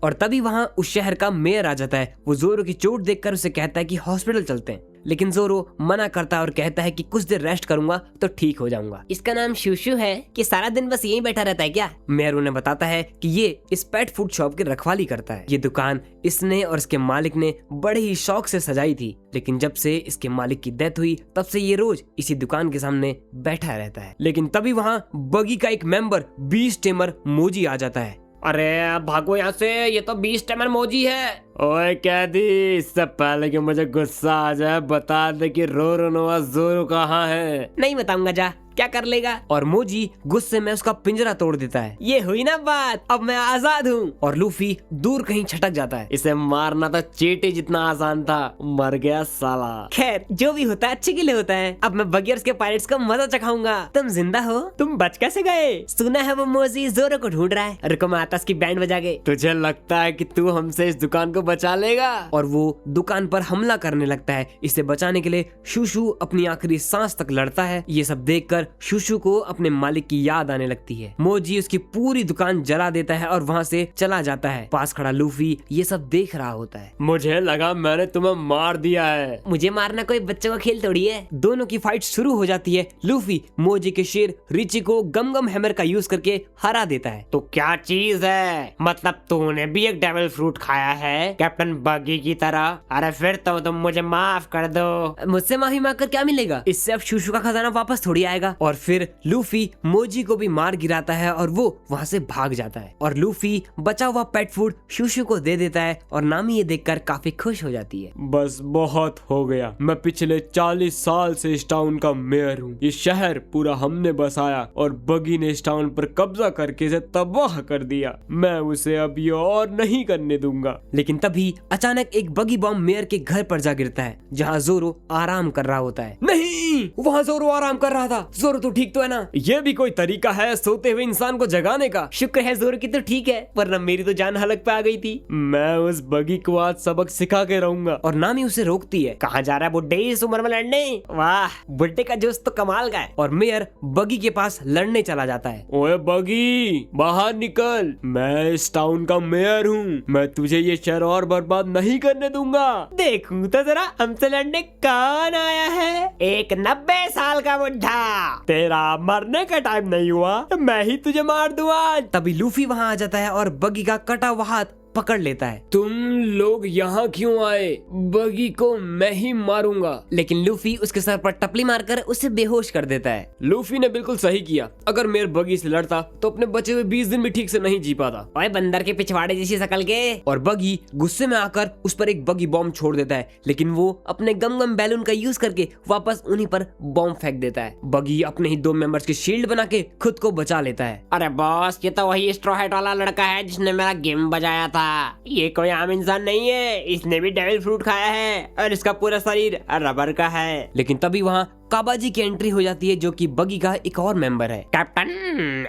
और तभी वहाँ उस शहर का मेयर आ जाता है। वो जोरो की चोट देखकर उसे कहता है कि हॉस्पिटल चलते हैं, लेकिन जोरो मना करता है और कहता है कि कुछ देर रेस्ट करूंगा तो ठीक हो जाऊंगा। इसका नाम शूशू है कि सारा दिन बस यहीं बैठा रहता है क्या? मेयर उन्हें बताता है कि ये इस पेट फूड शॉप की रखवाली करता है। ये दुकान इसने और इसके मालिक ने बड़े ही शौक से सजाई थी, लेकिन जब से इसके मालिक की डेथ हुई तब से ये रोज इसी दुकान के सामने बैठा रहता है। लेकिन तभी वहाँ बगी का एक मेंबर बीस्ट टेमर मोजी आ जाता है। अरे भागो यहाँ से, ये तो 20 टेमर मोजी है। ओए कैदी, इससे पहले कि मुझे गुस्सा आ जाए बता दे कि रोरोनोआ जोरो कहाँ है। नहीं बताऊंगा, जा क्या कर लेगा? और मोजी गुस्से में उसका पिंजरा तोड़ देता है। ये हुई ना बात, अब मैं आजाद हूँ। और लूफी दूर कहीं छटक जाता है। इसे मारना तो चींटी जितना आसान था, मर गया साला। खैर जो भी होता है अच्छे के लिए होता है। अब मैं बगियर्स के पायरेट्स का मजा चखाऊंगा। तुम जिंदा हो? तुम बच कैसे गए? सुना है वो मोजी जोरो को ढूंढ रहा है। रुको मैं आता उसकी बैंड बजा के। तुझे लगता है कि तू हमसे इस दुकान को बचा लेगा? और वो दुकान पर हमला करने लगता है। इसे बचाने के लिए शूशू अपनी आखिरी सांस तक लड़ता है। ये सब देखकर शूशू को अपने मालिक की याद आने लगती है। मोजी उसकी पूरी दुकान जला देता है और वहाँ से चला जाता है। पास खड़ा लूफी ये सब देख रहा होता है। मुझे लगा मैंने तुम्हें मार दिया है। मुझे मारना कोई बच्चों का खेल थोड़ी है। दोनों की फाइट शुरू हो जाती है। लूफी मोजी के शेर रिची को गम गम हैमर का यूज करके हरा देता है। तो क्या चीज है? मतलब तूने भी एक डेविल फ्रूट खाया है कैप्टन बगी की तरह? अरे फिर तो तुम मुझे माफ कर दो। मुझसे माफी मांगकर क्या मिलेगा? इससे अब शूशू का खजाना वापस थोड़ी आएगा। और फिर लूफी मोजी को भी मार गिराता है और वो वहाँ से भाग जाता है। और लूफी बचा हुआ पेट फूड शूशू को दे देता है और नामी ये देखकर काफी खुश हो जाती है। बस बहुत हो गया, मैं पिछले 40 साल से इस टाउन का मेयर हूँ। ये शहर पूरा हमने बसाया और बगी ने इस टाउन पर कब्जा करके इसे तबाह कर दिया। मैं उसे अब ये और नहीं करने दूंगा। लेकिन तभी अचानक एक बगी बॉम्ब मेयर के घर पर जा गिरता है, जहाँ जोरो आराम कर रहा होता है। नहीं, वहाँ जोरो आराम कर रहा था। जोरो तो ठीक तो है ना? ये भी कोई तरीका है सोते हुए इंसान को जगाने का? शुक्र है जोरो की तो ठीक है, वरना मेरी तो जान हलक पे आ गई थी। मैं उस बगी को आज सबक सिखा के रहूंगा। और नामी उसे रोकती है। कहाँ जा रहा है बुड्ढे इस उम्र में लड़ने? वाह, बुड्ढे का जोश तो कमाल का है। और मेयर बगी के पास लड़ने चला जाता है। ओए बगी, बाहर निकल, मैं इस टाउन का मेयर हूँ। मैं तुझे ये शहर और बर्बाद नहीं करने दूंगा। देखूं तो जरा हमसे लड़ने कौन आया है? एक 90 साल का बुड्ढा। तेरा मरने का टाइम नहीं हुआ तो मैं ही तुझे मार दूं आज। तभी लूफी वहाँ आ जाता है और बगी का कटा हुआ हाथ पकड़ लेता है। तुम लोग यहाँ क्यों आए? बगी को मैं ही मारूंगा। लेकिन लूफी उसके सर पर टपली मारकर उसे बेहोश कर देता है। लूफी ने बिल्कुल सही किया। अगर मेरे बगी से लड़ता तो अपने बचे हुए 20 दिन भी ठीक से नहीं जी पाता। ओए बंदर के पिछवाड़े जैसी शकल के। और बगी गुस्से में आकर उस पर एक बगी बॉम्ब छोड़ देता है, लेकिन वो अपने गम गम बैलून का यूज करके वापस उन्हीं पर बॉम्ब फेंक देता है। बगी अपने ही 2 मेंबर्स की शील्ड बना के खुद को बचा लेता है। अरे बॉस, ये तो वही स्ट्रॉ हैट वाला लड़का है जिसने मेरा गेम बजाया था। ये कोई आम इंसान नहीं है, इसने भी डेविल फ्रूट खाया है और इसका पूरा शरीर रबर का है। लेकिन तभी वहाँ काबाजी की एंट्री हो जाती है, जो कि बगी का एक और मेंबर है। कैप्टन,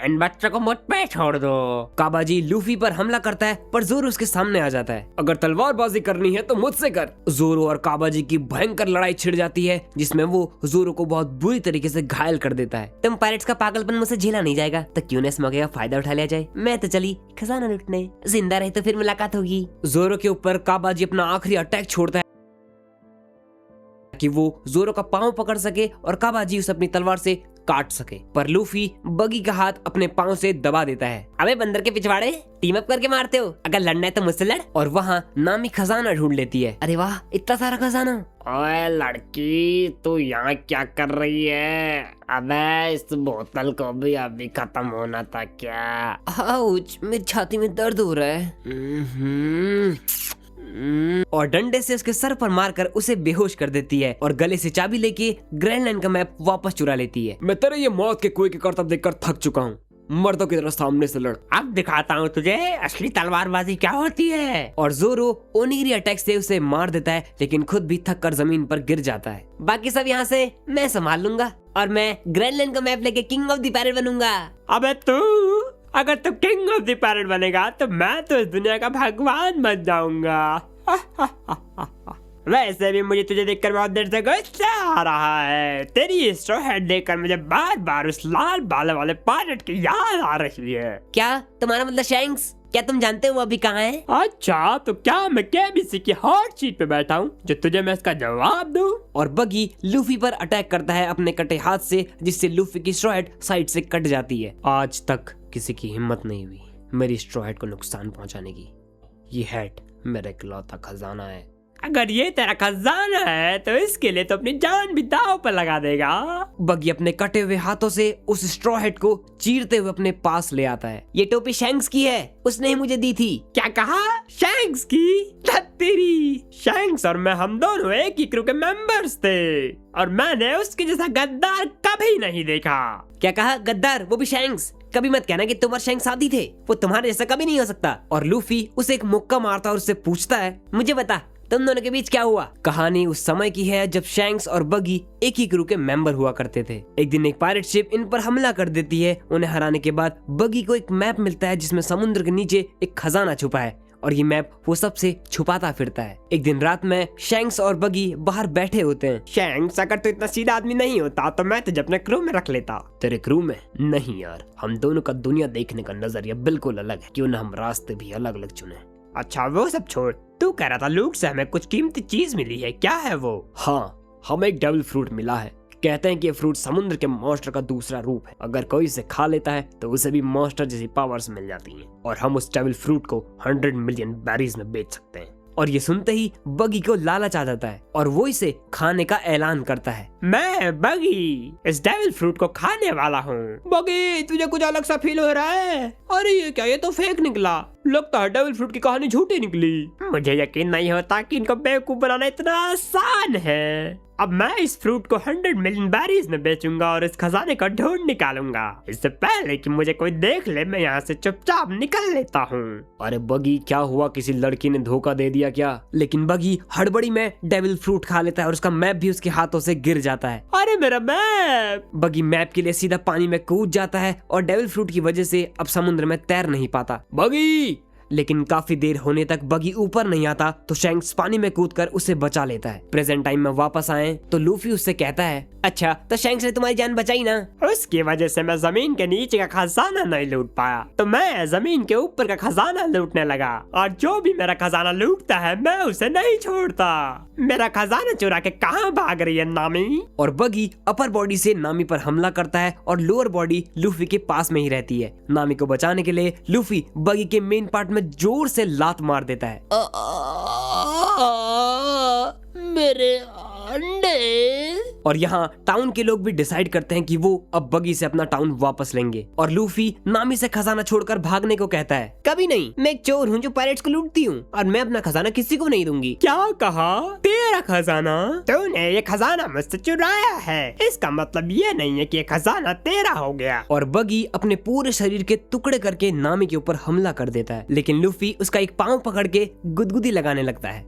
इन बच्चों को मुझ पे छोड़ दो। काबाजी लूफी पर हमला करता है, पर जोरो उसके सामने आ जाता है। अगर तलवारबाजी करनी है तो मुझसे कर। जोरो और काबाजी की भयंकर लड़ाई छिड़ जाती है, जिसमें वो जोरो को बहुत बुरी तरीके से घायल कर देता है। तुम पायरेट्स का पागलपन मुझसे झेला नहीं जाएगा, तो क्यों न इस मौके का फायदा उठा लिया जाए। मैं तो चली खजाना लूटने, जिंदा रहे तो फिर मुलाकात होगी। जोरो के ऊपर काबाजी अपना आखिरी अटैक छोड़ता है कि वो जोरो का पांव पकड़ सके और काबाजी उसे अपनी तलवार से काट सके। पर लूफी बगी का हाथ अपने पांव से दबा देता है। अबे बंदर के पिछवाड़े, टीम अप करके मारते हो? अगर लड़ना है तो मुझसे लड़। और वहाँ नामी खजाना ढूंढ लेती है। अरे वाह, इतना सारा खजाना। ओए लड़की, तू यहाँ क्या कर रही है? अबे इस बोतल को भी अभी खत्म होना था क्या? आउच, मेरी छाती में दर्द हो रहा है। और डंडे से उसके सर पर मारकर उसे बेहोश कर देती है और गले से चाबी लेके ग्रैंडलैंड का मैप वापस चुरा लेती है। मैं तेरे ये मौत के कुएं के करतब देखकर थक चुका हूँ। मर्दों की तरह सामने से लड़। अब दिखाता हूँ तुझे असली तलवारबाजी क्या होती है। और जोरो ओनिगिरी अटैक से उसे मार देता है, लेकिन खुद भी थक कर जमीन पर गिर जाता है। बाकी सब यहाँ से मैं संभाल लूंगा और मैं ग्रैंडलैंड का मैप लेके किंग ऑफ द पैरेट बनूंगा। अबे तू अगर तू किंग ऑफ द पैरेट बनेगा तो मैं तो इस दुनिया का भगवान बन जाऊंगा। वैसे भी मुझे तुझे देखकर बहुत देर से गुस्सा आ रहा है। तेरी स्ट्रॉ हेड देखकर मुझे बार बार उस लाल बालों वाले पायलट की याद आ रही है। क्या तुम्हारा मतलब शैंक्स? क्या तुम जानते हो वो अभी कहाँ है? अच्छा तो क्या मैं केबीसी की हॉट सीट पे बैठा हूँ जो तुझे मैं इसका जवाब दूं? और बगी लूफी पर अटैक करता है अपने कटे हाथ से, जिससे लूफी की स्ट्रॉ हेड साइड से कट जाती है। आज तक किसी की हिम्मत नहीं हुई मेरी स्ट्रॉ हेड को नुकसान पहुंचाने की। ये हेड मेरा इकलौता खजाना है। अगर ये तेरा खजाना है तो इसके लिए तो अपनी जान भी दांव पर लगा देगा। बगी अपने कटे हुए हाथों से उस स्ट्रॉ हेड को चीरते हुए अपने पास ले आता है। ये टोपी शैंक्स की है, उसने ही मुझे दी थी। क्या कहा? शैंक्स की? तेरी शैंक्स और मैं हम दोनों एक ही क्रू के मेंबर्स थे और मैंने उसके जैसा गद्दार कभी नहीं देखा। क्या कहा? गद्दार? वो भी शैंक्स? कभी मत कहना कि तुम और शैंक्स साथी थे, वो तुम्हारे जैसा कभी नहीं हो सकता। और लूफी उसे एक मुक्का मारता और उससे पूछता है, मुझे बता तुम दोनों के बीच क्या हुआ? कहानी उस समय की है जब शैंक्स और बगी एक ही क्रू के मेंबर हुआ करते थे। एक दिन एक पायरेट शिप इन पर हमला कर देती है। उन्हें हराने के बाद बगी को एक मैप मिलता है जिसमें समुद्र के नीचे एक खजाना छुपा है और ये मैप वो सबसे छुपाता फिरता है। एक दिन रात में शैंक्स और बगी बाहर बैठे होते हैं। शैंक्स अगर तो इतना सीधा आदमी नहीं होता तो मैं तुझे अपने क्रू में रख लेता। तेरे क्रू में? नहीं यार, हम दोनों का दुनिया देखने का नजरिया बिल्कुल अलग है, क्यों ना हम रास्ते भी अलग अलग चुने। अच्छा वो सब छोड़, तू कह रहा था लूक से हमें कुछ कीमती चीज मिली है, क्या है वो? हाँ, हमें एक डेविल फ्रूट मिला है। कहते हैं कि ये फ्रूट समुद्र के मॉन्स्टर का दूसरा रूप है। अगर कोई इसे खा लेता है तो उसे भी मॉन्स्टर जैसी पावर्स मिल जाती हैं और हम उस डेविल फ्रूट को 100 मिलियन बैरीज में बेच सकते हैं। और ये सुनते ही बगी को लालच आ जाता है और वो इसे खाने का ऐलान करता है। मैं बगी इस डेविल फ्रूट को खाने वाला हूँ। बगी तुझे कुछ अलग सा फील हो रहा है? अरे ये क्या, ये तो फेक निकला। लगता है डेविल फ्रूट की कहानी झूठी निकली। मुझे यकीन नहीं होता कि इनको बेवकूफ बनाना इतना आसान है। अब मैं इस फ्रूट को 100 मिलियन बैरीज में बेचूंगा और इस खजाने का ढूंढ निकालूंगा। इससे पहले कि मुझे कोई देख ले मैं यहाँ से चुपचाप निकल लेता हूँ। अरे बगी क्या हुआ, किसी लड़की ने धोखा दे दिया क्या? लेकिन बगी हड़बड़ी में डेविल फ्रूट खा लेता है और उसका मैप भी उसके हाथों से गिर जाता है। अरे मेरा मैप! बगी मैप के लिए सीधा पानी में कूद जाता है और डेविल फ्रूट की वजह से अब समुद्र में तैर नहीं पाता। बगी! लेकिन काफी देर होने तक बगी ऊपर नहीं आता तो शैंक्स पानी में कूदकर उसे बचा लेता है। प्रेजेंट टाइम में वापस आए तो लूफी उससे कहता है, अच्छा तो शैंक्स ने तुम्हारी जान बचाई ना? उसकी वजह से मैं जमीन के नीचे का खजाना नहीं लूट पाया तो मैं जमीन के ऊपर का खजाना लूटने लगा और जो भी मेरा खजाना लूटता है मैं उसे नहीं छोड़ता। मेरा खजाना चुरा के कहाँ भाग रही है नामी? और बगी अपर बॉडी से नामी पर हमला करता है और लोअर बॉडी लूफी के पास में ही रहती है। नामी को बचाने के लिए लूफी बगी के मेन पार्ट में जोर से लात मार देता है। मेरे अंडे। और यहाँ टाउन के लोग भी डिसाइड करते हैं कि वो अब बगी से अपना टाउन वापस लेंगे और लूफी नामी से खजाना छोड़कर भागने को कहता है। कभी नहीं, मैं एक चोर हूँ जो पायरेट्स को लूटती हूँ और मैं अपना खजाना किसी को नहीं दूंगी। क्या कहा? तेरा खजाना? तूने ये खजाना मुझसे चुराया है, इसका मतलब ये नहीं है कि ये खजाना तेरा हो गया। और बगी अपने पूरे शरीर के टुकड़े करके नामी के ऊपर हमला कर देता है, लेकिन लूफी उसका एक पाँव पकड़ के गुदगुदी लगाने लगता है।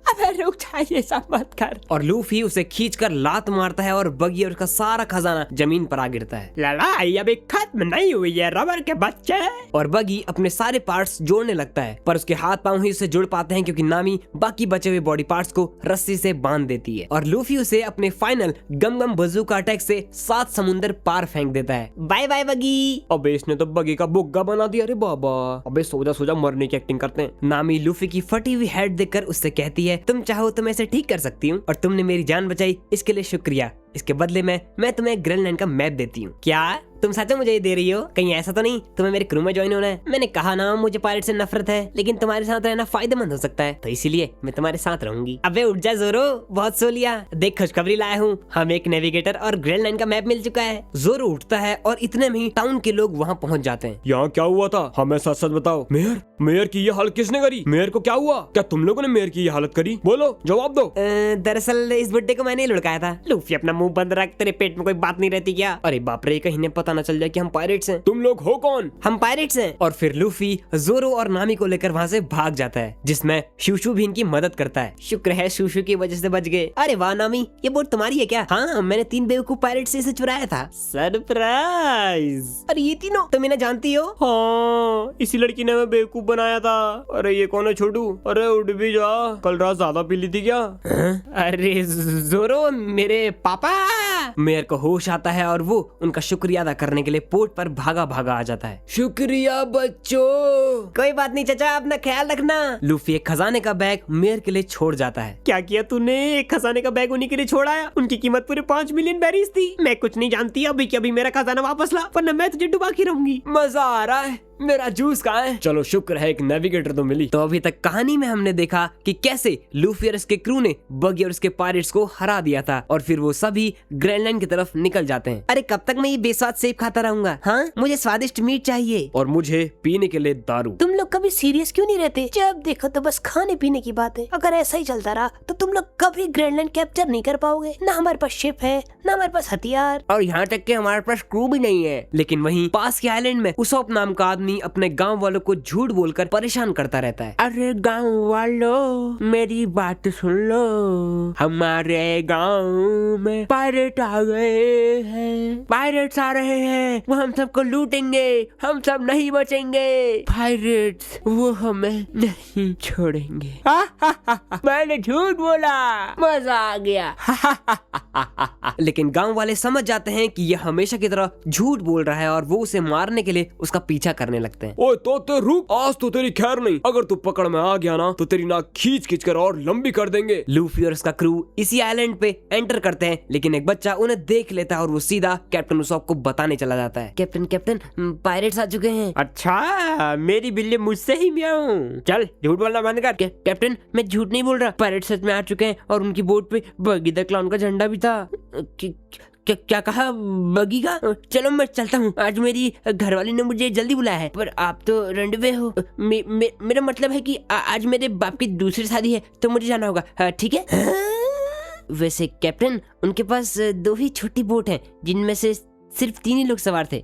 अबे रुक जा, ये सब मत कर। और लूफी उसे खींचकर लात मारता है और बगी और उसका सारा खजाना जमीन पर आ गिरता है। लड़ाई अभी खत्म नहीं हुई है रबर के बच्चे। और बगी अपने सारे पार्ट्स जोड़ने लगता है पर उसके हाथ पांव ही उसे जुड़ पाते हैं क्योंकि नामी बाकी बचे हुए बॉडी पार्ट्स को रस्सी से बांध देती है और लूफी उसे अपने फाइनल गम गम बजूका अटैक से 7 समुंदर पार फेंक देता है। बाय बाय बगी। अबे इसने तो बगी का बुग्गा बना दिया रे बाबा। अबे सोजा सोजा मरने की एक्टिंग करते हैं। नामी लूफी की फटी हुई हेड देखकर उससे कहती है, तुम चाहो तो मैं इसे ठीक कर सकती हूँ और तुमने मेरी जान बचाई, इसके लिए शुक्रिया। इसके बदले में मैं तुम्हें ग्रीनलैंड का मैप देती हूँ। क्या तुम सच में मुझे ये दे रही हो? कहीं ऐसा तो नहीं तुम्हें मेरे क्रू में ज्वाइन होना है? मैंने कहा ना मुझे पायरेट से नफरत है, लेकिन तुम्हारे साथ रहना फायदेमंद हो सकता है, तो इसीलिए मैं तुम्हारे साथ रहूंगी। अबे उठ जा जोरो, बहुत सो लिया। देख खुशखबरी लाया हूँ, हमें एक नेविगेटर और ग्रीनलैंड का मैप मिल चुका है। जोरो उठता है और इतने में ही टाउन के लोग वहाँ पहुँच जाते हैं। यहाँ क्या हुआ था? हमें सच सच बताओ। मेयर की ये हालत किसने करी? मेयर को क्या हुआ? क्या तुम लोगों ने मेयर की ये हालत करी? बोलो, जवाब दो। दरअसल इस बुड्ढे को मैंने लुढ़काया था। लूफी अपना मुंह बंद रख, तेरे पेट में कोई बात नहीं रहती क्या? अरे बाप रे, कहीं ने पता न चल जाए कि हम पायरेट्स हैं। तुम लोग हो कौन? हम पायरेट्स हैं। और फिर लूफी जोरो और नामी को लेकर वहाँ से भाग जाता है, जिसमें शूशू भी इनकी मदद करता है। शुक्र है शूशू की वजह से बच गए। अरे वाह नामी, ये बोट तुम्हारी है क्या? हाँ, मैंने 3 बेवकूफ पायरेट से इसे चुराया था। सरप्राइज। अरे ये तीनों तुम इन्हें जानती हो? हाँ, इसी लड़की ने हमें बेवकूफ बनाया था। अरे ये कौन है छोटू? अरे उठ भी जा, कल रात ज्यादा पी ली थी क्या? अरे जोरो, मेरे पापा। मेयर को होश आता है और वो उनका शुक्रिया अदा करने के लिए पोर्ट पर भागा भागा आ जाता है। शुक्रिया बच्चों। कोई बात नहीं चाचा, अपना ख्याल रखना। लूफी एक खजाने का बैग मेयर के लिए छोड़ जाता है। क्या किया तूने? एक खजाने का बैग उन्हीं के लिए छोड़ाया? उनकी कीमत पूरे 5 मिलियन बेरीज थी। मैं कुछ नहीं जानती, अभी के अभी मेरा खजाना वापस ला, वरना मैं तुझे डुबा के रहूंगी। मजा आ रहा है, मेरा जूस कहाँ है? चलो शुक्र है एक नेविगेटर तो मिली। तो अभी तक कहानी में हमने देखा कि कैसे लूफी और उसके क्रू ने बगी और उसके पायरेट्स को हरा दिया था, और फिर वो सभी ग्रीनलैंड की तरफ निकल जाते हैं। अरे कब तक मैं ये बेस्वाद सेब खाता रहूंगा? हाँ, मुझे स्वादिष्ट मीट चाहिए। और मुझे पीने के लिए दारू। तुम लोग कभी सीरियस क्यों नहीं रहते? जब देखो तो बस खाने पीने की बात है। अगर ऐसा ही चलता रहा तो तुम लोग कभी ग्रीनलैंड कैप्चर नहीं कर पाओगे। ना हमारे पास शिप है, ना हमारे पास हथियार, और यहाँ तक कि हमारे पास क्रू भी नहीं है। लेकिन वहीं पास के आइलैंड में उसोप नाम का आदमी अपने गांव वालों को झूठ बोलकर परेशान करता रहता है। अरे गांव वालों, मेरी बात सुन लो, हमारे गांव में पायरेट आ गए हैं। पायरेट्स आ रहे हैं, वो हम सबको लूटेंगे, हम सब नहीं बचेंगे। पायरेट्स वो हमें नहीं छोड़ेंगे। मैंने झूठ बोला, मजा आ गया। लेकिन गांव वाले समझ जाते हैं कि यह हमेशा की तरह झूठ बोल रहा है और वो उसे मारने के लिए उसका पीछा करने लगते हैं। ओए तो रुक, आज तो तेरी खैर नहीं। अगर तू पकड़ में आ गया ना तो तेरी नाक खींच खींच कर और लंबी कर देंगे। लूफी और उसका क्रू इसी आइलैंड पे एंटर करते हैं, लेकिन एक बच्चा उन्हें देख लेता है और वो सीधा कैप्टन उसॉप को बताने चला जाता है। कैप्टन, पायरेट्स आ चुके हैं। अच्छा, मेरी बिल्ली मुझसे ही म्याऊं। चल झूठ बोलना बंद कर। कैप्टन, मैं झूठ नहीं बोल रहा, पायरेट सच में आ चुके हैं और उनकी बोट पे बगी द क्लाउन का झंडा भी था। क्या कहा? बगी का? चलो मैं चलता हूँ, आज मेरी घरवाली ने मुझे जल्दी बुलाया है। पर आप तो रंडवे हो। मेरा मतलब है कि आज मेरे बाप की दूसरी शादी है, तो मुझे जाना होगा। ठीक है? वैसे कैप्टन, उनके पास 2 ही छोटी बोट हैं, जिनमें से सिर्फ 3 ही लोग सवार थे।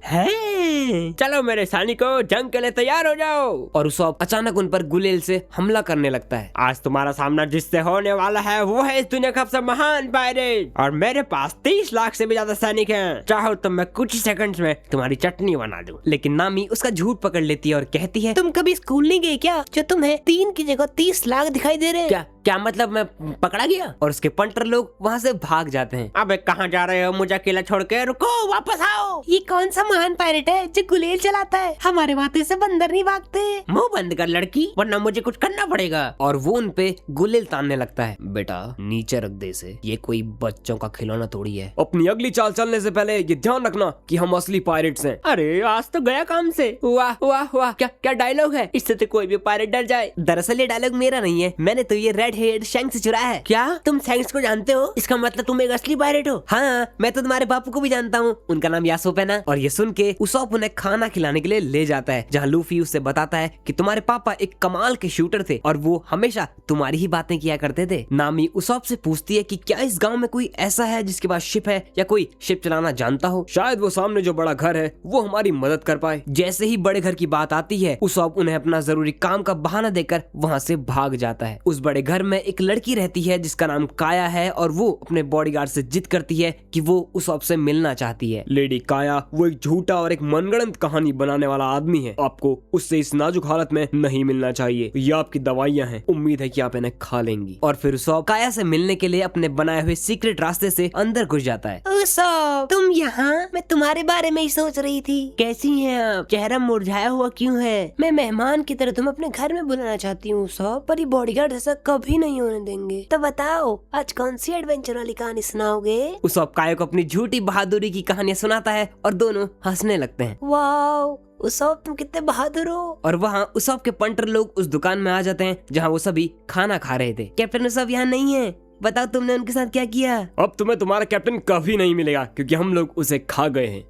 चलो मेरे सैनिकों, जंग के लिए तैयार हो जाओ। और उसॉप अचानक उन पर गुलेल से हमला करने लगता है। आज तुम्हारा सामना जिससे होने वाला है वो है इस दुनिया का सबसे महान पायरेट, और मेरे पास 30 लाख से भी ज्यादा सैनिक हैं। चाहो तो मैं कुछ ही सेकंड्स में तुम्हारी चटनी बना दूं। लेकिन नामी उसका झूठ पकड़ लेती है और कहती है, तुम कभी स्कूल नहीं गए क्या, जो तुम्हें 3 की जगह 30 लाख दिखाई दे रहे हैं? क्या मतलब मैं पकड़ा गया? और उसके पंटर लोग वहाँ से भाग जाते हैं। अबे कहाँ जा रहे हो? मुझे अकेला छोड़ के? रुको, वापस आओ। ये कौन सा महान पायरेट है जो गुलेल चलाता है? हमारे माथे से बंदर नहीं भागते। मुंह बंद कर लड़की, वरना मुझे कुछ करना पड़ेगा। और वो उन पे गुलेल तानने लगता है। बेटा नीचे रख दे इसे, ये कोई बच्चों का खिलौना थोड़ी है। अपनी अगली चाल चलने से पहले ये ध्यान रखना कि हम असली पायरेट्स हैं। अरे आज तो गया काम से। वाह वाह वाह, क्या डायलॉग है, इससे तो कोई भी पायरेट डर जाए। दरअसल ये डायलॉग मेरा नहीं है, मैंने तो ये रेड हेड शैंक्स से चुराया है। क्या तुम शैंक्स को जानते हो? इसका मतलब तुम एक असली पायरेट हो। हाँ, मैं तो तुम्हारे बापू को भी जानता हूँ, उनका नाम यासोप है ना। और ये सुन के उसॉप उन्हें खाना खिलाने के लिए ले जाता है, जहाँ लूफी उससे बताता है कि तुम्हारे पापा एक कमाल के शूटर थे और वो हमेशा तुम्हारी ही बातें किया करते थे। नामी उसॉप से पूछती है कि क्या इस गांव में कोई ऐसा है जिसके पास शिप है या कोई शिप चलाना जानता हो। शायद वो सामने जो बड़ा घर है वो हमारी मदद कर पाए। जैसे ही बड़े घर की बात आती है, उसॉप उन्हें अपना जरूरी काम का बहाना देकर वहाँ से भाग जाता है। उस बड़े घर में एक लड़की रहती है जिसका नाम काया है और वो अपने बॉडीगार्ड से जिद करती है कि वो उसॉप से मिलना चाहती है। लेडी काया वो एक झूठा और एक मनगढ़ंत कहानी बनाने वाला आदमी है, आपको उससे इस नाजुक हालत में नहीं मिलना चाहिए। ये आपकी दवाइयाँ हैं, उम्मीद है कि आप इन्हें खा लेंगी। और फिर उसॉप काया से मिलने के लिए अपने बनाए हुए सीक्रेट रास्ते से अंदर घुस जाता है। उसॉप, तुम यहाँ? मैं तुम्हारे बारे में ही सोच रही थी। कैसी हैं आप? चेहरा मुरझाया हुआ क्यों है? मैं मेहमान की तरह तुम्हें अपने घर में बुलाना चाहती हूँ उसॉप, पर ये बॉडीगार्ड ऐसा कभी नहीं होने देंगे। तो बताओ आज कौन सी एडवेंचर वाली कहानी सुनाओगे? उस काया को अपनी झूठी बहादुरी की कहानियां सुनाता है और दोनों हंसने लगते हैं। वाओ उसॉप, तुम कितने बहादुर हो। और वहाँ उसॉप के पंटर लोग उस दुकान में आ जाते हैं जहाँ वो सभी खाना खा रहे थे। कैप्टन उसॉप यहाँ नहीं है, बताओ तुमने उनके साथ क्या किया? अब तुम्हें तुम्हारा कैप्टन कभी नहीं मिलेगा क्योंकि हम लोग उसे खा गए हैं।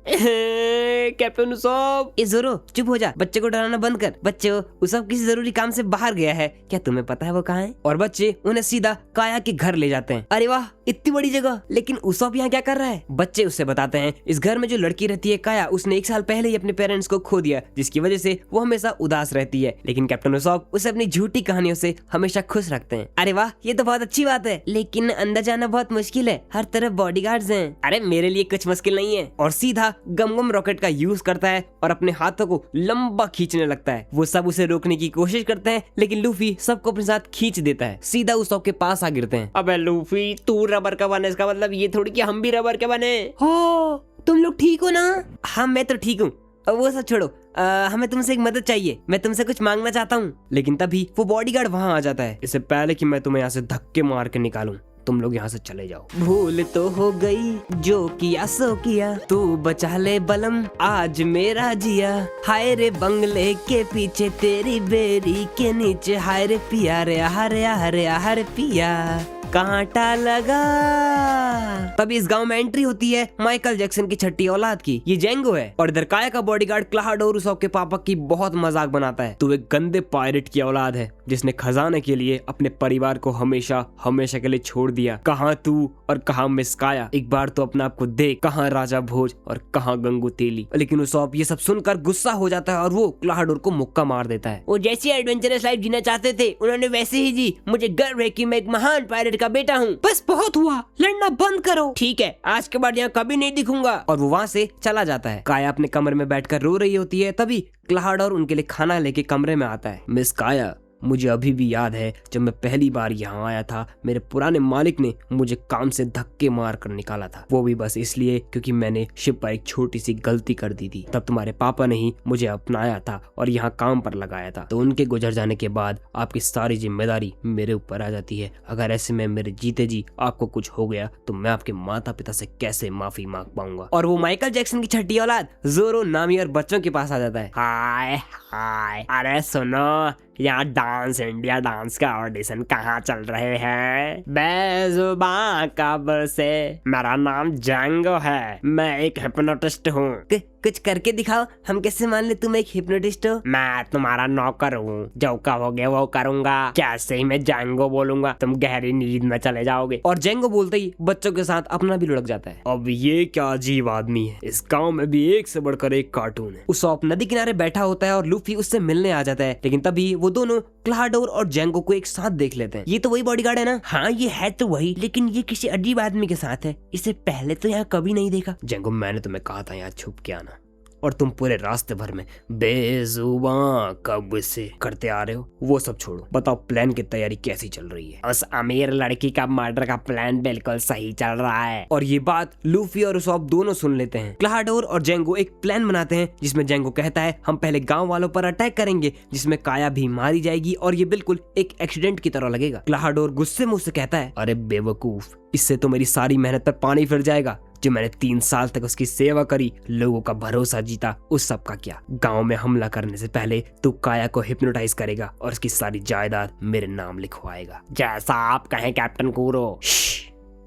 Captain Usopp. ए जोरो, चुप हो जा, बच्चे को डराना बंद कर। बच्चे, उसॉप किसी जरूरी काम से बाहर गया है, क्या तुम्हें पता है वो कहाँ है? और बच्चे उन्हें सीधा काया के घर ले जाते हैं। अरे वाह, इतनी बड़ी जगह, लेकिन उसॉप यहाँ क्या कर रहा है? बच्चे उससे बताते हैं इस घर में जो लड़की रहती है काया, उसने 1 साल पहले ही अपने पेरेंट्स को खो दिया, जिसकी वजह से वो हमेशा उदास रहती है। लेकिन कैप्टन उसॉप उसे अपनी झूठी कहानियों से हमेशा खुश रखते हैं। अरे वाह, ये तो बहुत अच्छी बात है, लेकिन अंदर जाना बहुत मुश्किल है, हर तरफ बॉडीगार्ड्स हैं। अरे मेरे लिए कुछ मुश्किल नहीं है। और सीधा गम रॉकेट का यूज करता है और अपने हाथों को लंबा खींचने लगता है। वो सब उसे रोकने की कोशिश करते हैं, लेकिन लूफी सबको अपने साथ खींच देता है। सीधा उसॉप के पास आ गिरते हैं। अबे लूफी, तू रबर का बने, इसका मतलब ये थोड़ी कि हम भी रबर के बने। हो, तुम लोग ठीक हो ना? हाँ मैं तो ठीक हूँ, वो सब छोड़ो, हमें तुमसे एक मदद चाहिए, मैं तुमसे कुछ मांगना चाहता हूँ। लेकिन तभी वो बॉडीगार्ड वहाँ आ जाता है। इससे पहले कि मैं तुम्हें यहाँ से धक्के मार के निकालूं, तुम लोग यहाँ से चले जाओ। भूल तो हो गई, जो किया सो किया, तू बचा ले बलम आज मेरा जिया। हाय रे बंगले के पीछे तेरी बेरी के नीचे, हाय रे पिया रे, हरे हरे हरे पिया, कांटा लगा। तभी इस गांव में एंट्री होती है माइकल जैक्सन की छठी औलाद की। ये जेंगो है और इधर काया का बॉडीगार्ड क्लाहाडोर उसॉप के पापा की बहुत मजाक बनाता है। तू एक गंदे पायरेट की औलाद है जिसने खजाने के लिए अपने परिवार को हमेशा हमेशा के लिए छोड़ दिया। कहाँ तू और कहाँ मिस काया, एक बार तो अपने आप को देख, कहाँ राजा भोज और कहाँ गंगू तेली। लेकिन उसॉप ये सब सुनकर गुस्सा हो जाता है और वो क्लाहाडोर को मुक्का मार देता है। वो जैसी एडवेंचरस लाइफ जीना चाहते थे उन्होंने वैसे ही जी। मुझे गर्व है कि मैं एक महान पायरेट का बेटा हूँ। बस बहुत हुआ, लड़ना बंद करो। ठीक है, आज के बाद यहाँ कभी नहीं दिखूंगा। और वो वहाँ से चला जाता है। काया अपने कमरे में बैठकर रो रही होती है। तभी क्लाहाडोर उनके लिए खाना लेके कमरे में आता है। मिस काया, मुझे अभी भी याद है जब मैं पहली बार यहाँ आया था, मेरे पुराने मालिक ने मुझे काम से धक्के मार कर निकाला था। वो भी बस इसलिए क्योंकि मैंने शिप पर एक छोटी सी गलती कर दी थी। तब तुम्हारे पापा ने ही मुझे अपनाया था और यहाँ काम पर लगाया था। तो उनके गुजर जाने के बाद आपकी सारी जिम्मेदारी मेरे ऊपर आ जाती है। अगर ऐसे में मेरे जीते जी आपको कुछ हो गया तो मैं आपके माता पिता से कैसे माफी मांग पाऊंगा। और वो माइकल जैक्सन की छठी औलाद जोरो नामी और बच्चों के पास आ जाता है। हाय हाय, अरे सुनो, यहाँ डांस इंडिया डांस का ऑडिशन कहाँ चल रहे हैं? बेजुबान कब से, मेरा नाम जैंगो है, मैं एक हिप्नोटिस्ट हूँ। कुछ करके दिखाओ, हम कैसे मान ले तुम एक हिप्नोटिस्ट हो? मैं तुम्हारा नौकर हूँ, जो कहोगे वो करूँगा। जैसे ही मैं जैंगो बोलूंगा तुम गहरी नींद में चले जाओगे। और जेंगो बोलते ही बच्चों के साथ अपना भी लुढ़क जाता है। अब ये क्या अजीब आदमी है, इस गांव में भी एक से बढ़कर एक कार्टून है। उसॉप नदी किनारे बैठा होता है और लूफी उससे मिलने आ जाता है। लेकिन तभी वो दोनों क्लाहाडोर और जेंगो को एक साथ देख लेते हैं। ये तो वही बॉडीगार्ड है ना? हाँ ये है तो वही, लेकिन ये किसी अजीब आदमी के साथ है। इसे पहले तो यहाँ कभी नहीं देखा। जेंगो, मैंने तुम्हें कहा था यहाँ छुप के आना, और तुम पूरे रास्ते भर में बेजुबान कब से करते आ रहे हो। वो सब छोड़ो, बताओ प्लान की तैयारी कैसी चल रही है? उस अमीर लड़की का मर्डर का प्लान बिल्कुल सही चल रहा है। और ये बात लूफी और उसॉप दोनों सुन लेते हैं। क्लाहाडोर और जेंगो एक प्लान बनाते हैं जिसमें जेंगो कहता है हम पहले गांव वालों पर अटैक करेंगे, जिसमें काया भी मारी जाएगी और ये बिल्कुल एक एक्सीडेंट की तरह लगेगा। क्लाहाडोर गुस्से मुंह से कहता है अरे बेवकूफ, इससे तो मेरी सारी मेहनत पर पानी फिर जाएगा। जो मैंने 3 साल तक उसकी सेवा करी, लोगों का भरोसा जीता, उस सब का क्या? गांव में हमला करने से पहले तू काया को हिप्नोटाइज करेगा और उसकी सारी जायदाद मेरे नाम लिखवाएगा। जैसा आप कहें कैप्टन कूरो।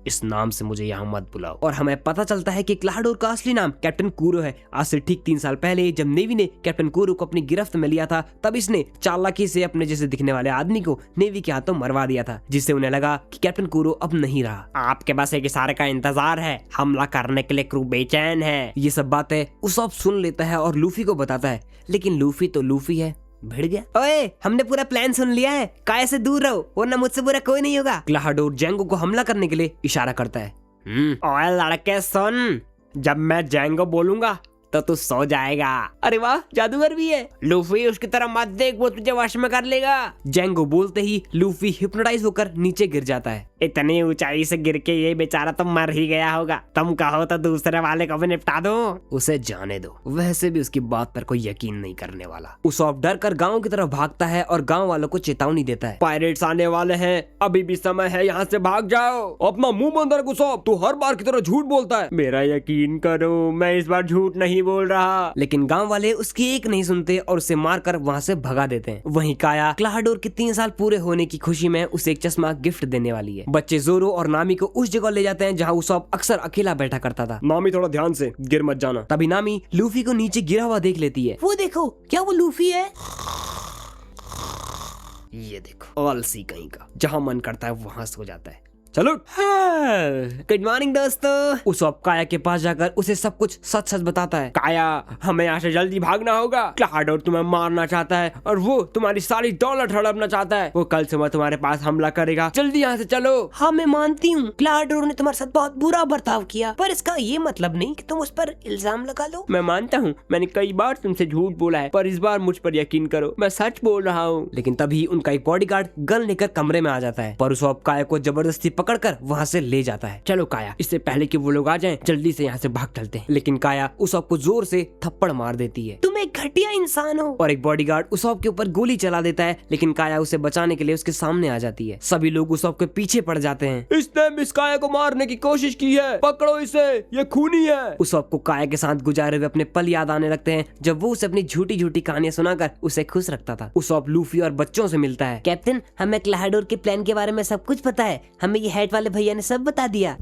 इस नाम से मुझे यहाँ मत बुलाओ। और हमें पता चलता है कि क्लाहाडोर का असली नाम कैप्टन कूरो है। आज से ठीक 3 साल पहले जब नेवी ने कैप्टन कूरो को अपनी गिरफ्त में लिया था, तब इसने चालाकी से अपने जैसे दिखने वाले आदमी को नेवी के हाथों मरवा दिया था, जिससे उन्हें लगा कि कैप्टन कूरो अब नहीं रहा। आपके पास एक इशारे का इंतजार है, हमला करने के लिए क्रू बेचैन है। ये सब बातें उसॉप सुन लेता है और लूफी को बताता है। लेकिन लूफी तो लूफी है, भिड़ गया। ओए, हमने पूरा प्लान सुन लिया है, काया से दूर रहो वरना मुझसे बुरा कोई नहीं होगा। क्लाहाडोर जेंगो को हमला करने के लिए इशारा करता है। ओए लड़के सुन, जब मैं जेंगो बोलूंगा तो तू सो जाएगा। अरे वाह, जादूगर भी है। लूफी उसकी तरफ मत देख, वो तुझे वश में कर लेगा। जेंगो बोलते ही लूफी हिप्नोटाइज होकर नीचे गिर जाता है। इतनी ऊंचाई से गिर के ये बेचारा तो मर ही गया होगा। तुम कहो तो दूसरे वाले को भी निपटा दो। उसे जाने दो, वैसे भी उसकी बात पर कोई यकीन नहीं करने वाला। उसॉप डर कर गाँव की तरफ भागता है और गाँव वालों को चेतावनी देता है। पायरेट्स आने वाले हैं, अभी भी समय है, यहाँ से भाग जाओ। अपना मुंह बंद रख उसॉप, तू हर बार की तरह झूठ बोलता है। मेरा यकीन करो, मैं इस बार झूठ नहीं बोल रहा। लेकिन गांव वाले उसकी एक नहीं सुनते और उसे मारकर वहां से भगा देते हैं। वहीं काया क्लाहाडोर के 3 साल पूरे होने की खुशी में उसे एक चश्मा गिफ्ट देने वाली है। बच्चे जोरो और नामी को उस जगह ले जाते हैं जहां उसॉप अक्सर अकेला बैठा करता था। नामी थोड़ा ध्यान से, गिर मत जाना। तभी नामी लूफी को नीचे गिरा हुआ देख लेती है। वो देखो, क्या वो लूफी है? ये देखो, आलसी कहीं का, जहां मन करता है वहां सो जाता है। चलो, गुड मॉर्निंग दोस्तों। उसॉप काया के पास जाकर उसे सब कुछ सच सच बताता है। काया, हमें यहाँ से जल्दी भागना होगा। क्लाहाडोर तुम्हें मारना चाहता है और वो तुम्हारी सारी दौलत हड़पना चाहता है। वो कल सुबह तुम्हारे पास हमला करेगा। जल्दी यहाँ से चलो। हाँ, मैं मानती हूँ क्लाहाडोर ने तुम्हारे साथ बहुत बुरा बर्ताव किया, पर इसका ये मतलब नहीं कि तुम उस पर इल्जाम लगा लो। मैं मानता हूँ, मैंने कई बार तुमसे झूठ बोला है, पर इस बार मुझ पर यकीन करो, मैं सच बोल रहा हूँ। लेकिन तभी उनका एक बॉडीगार्ड गन लेकर कमरे में आ जाता है, पर उसॉप काया को जबरदस्ती पकड़कर वहां से ले जाता है। चलो काया, इससे पहले कि वो लोग आ जाएं, जल्दी से यहाँ से भाग चलते हैं। लेकिन काया उसॉप को जोर से थप्पड़ मार देती है तुम एक घटिया इंसान हो। और एक बॉडीगार्ड उसॉप के ऊपर गोली चला देता है। लेकिन काया उसे बचाने के लिए उसके सामने आ जाती है। सभी लोग उसॉप के पीछे पड़ जाते हैं। इसने मिस काया को मारने की कोशिश की है, पकड़ो इसे, ये खूनी है। उसॉप को काया के साथ गुजारे हुए अपने पल याद आने लगते हैं, जब वो उसे अपनी झूठी झूठी कहानियां सुनाकर उसे खुश रखता था। उसॉप लूफी और बच्चों से मिलता है। कैप्टन, हमें क्लाहाडोर के प्लान के बारे में सब कुछ पता है। हमें ये हैट वाले भैया ने सब बता दिया।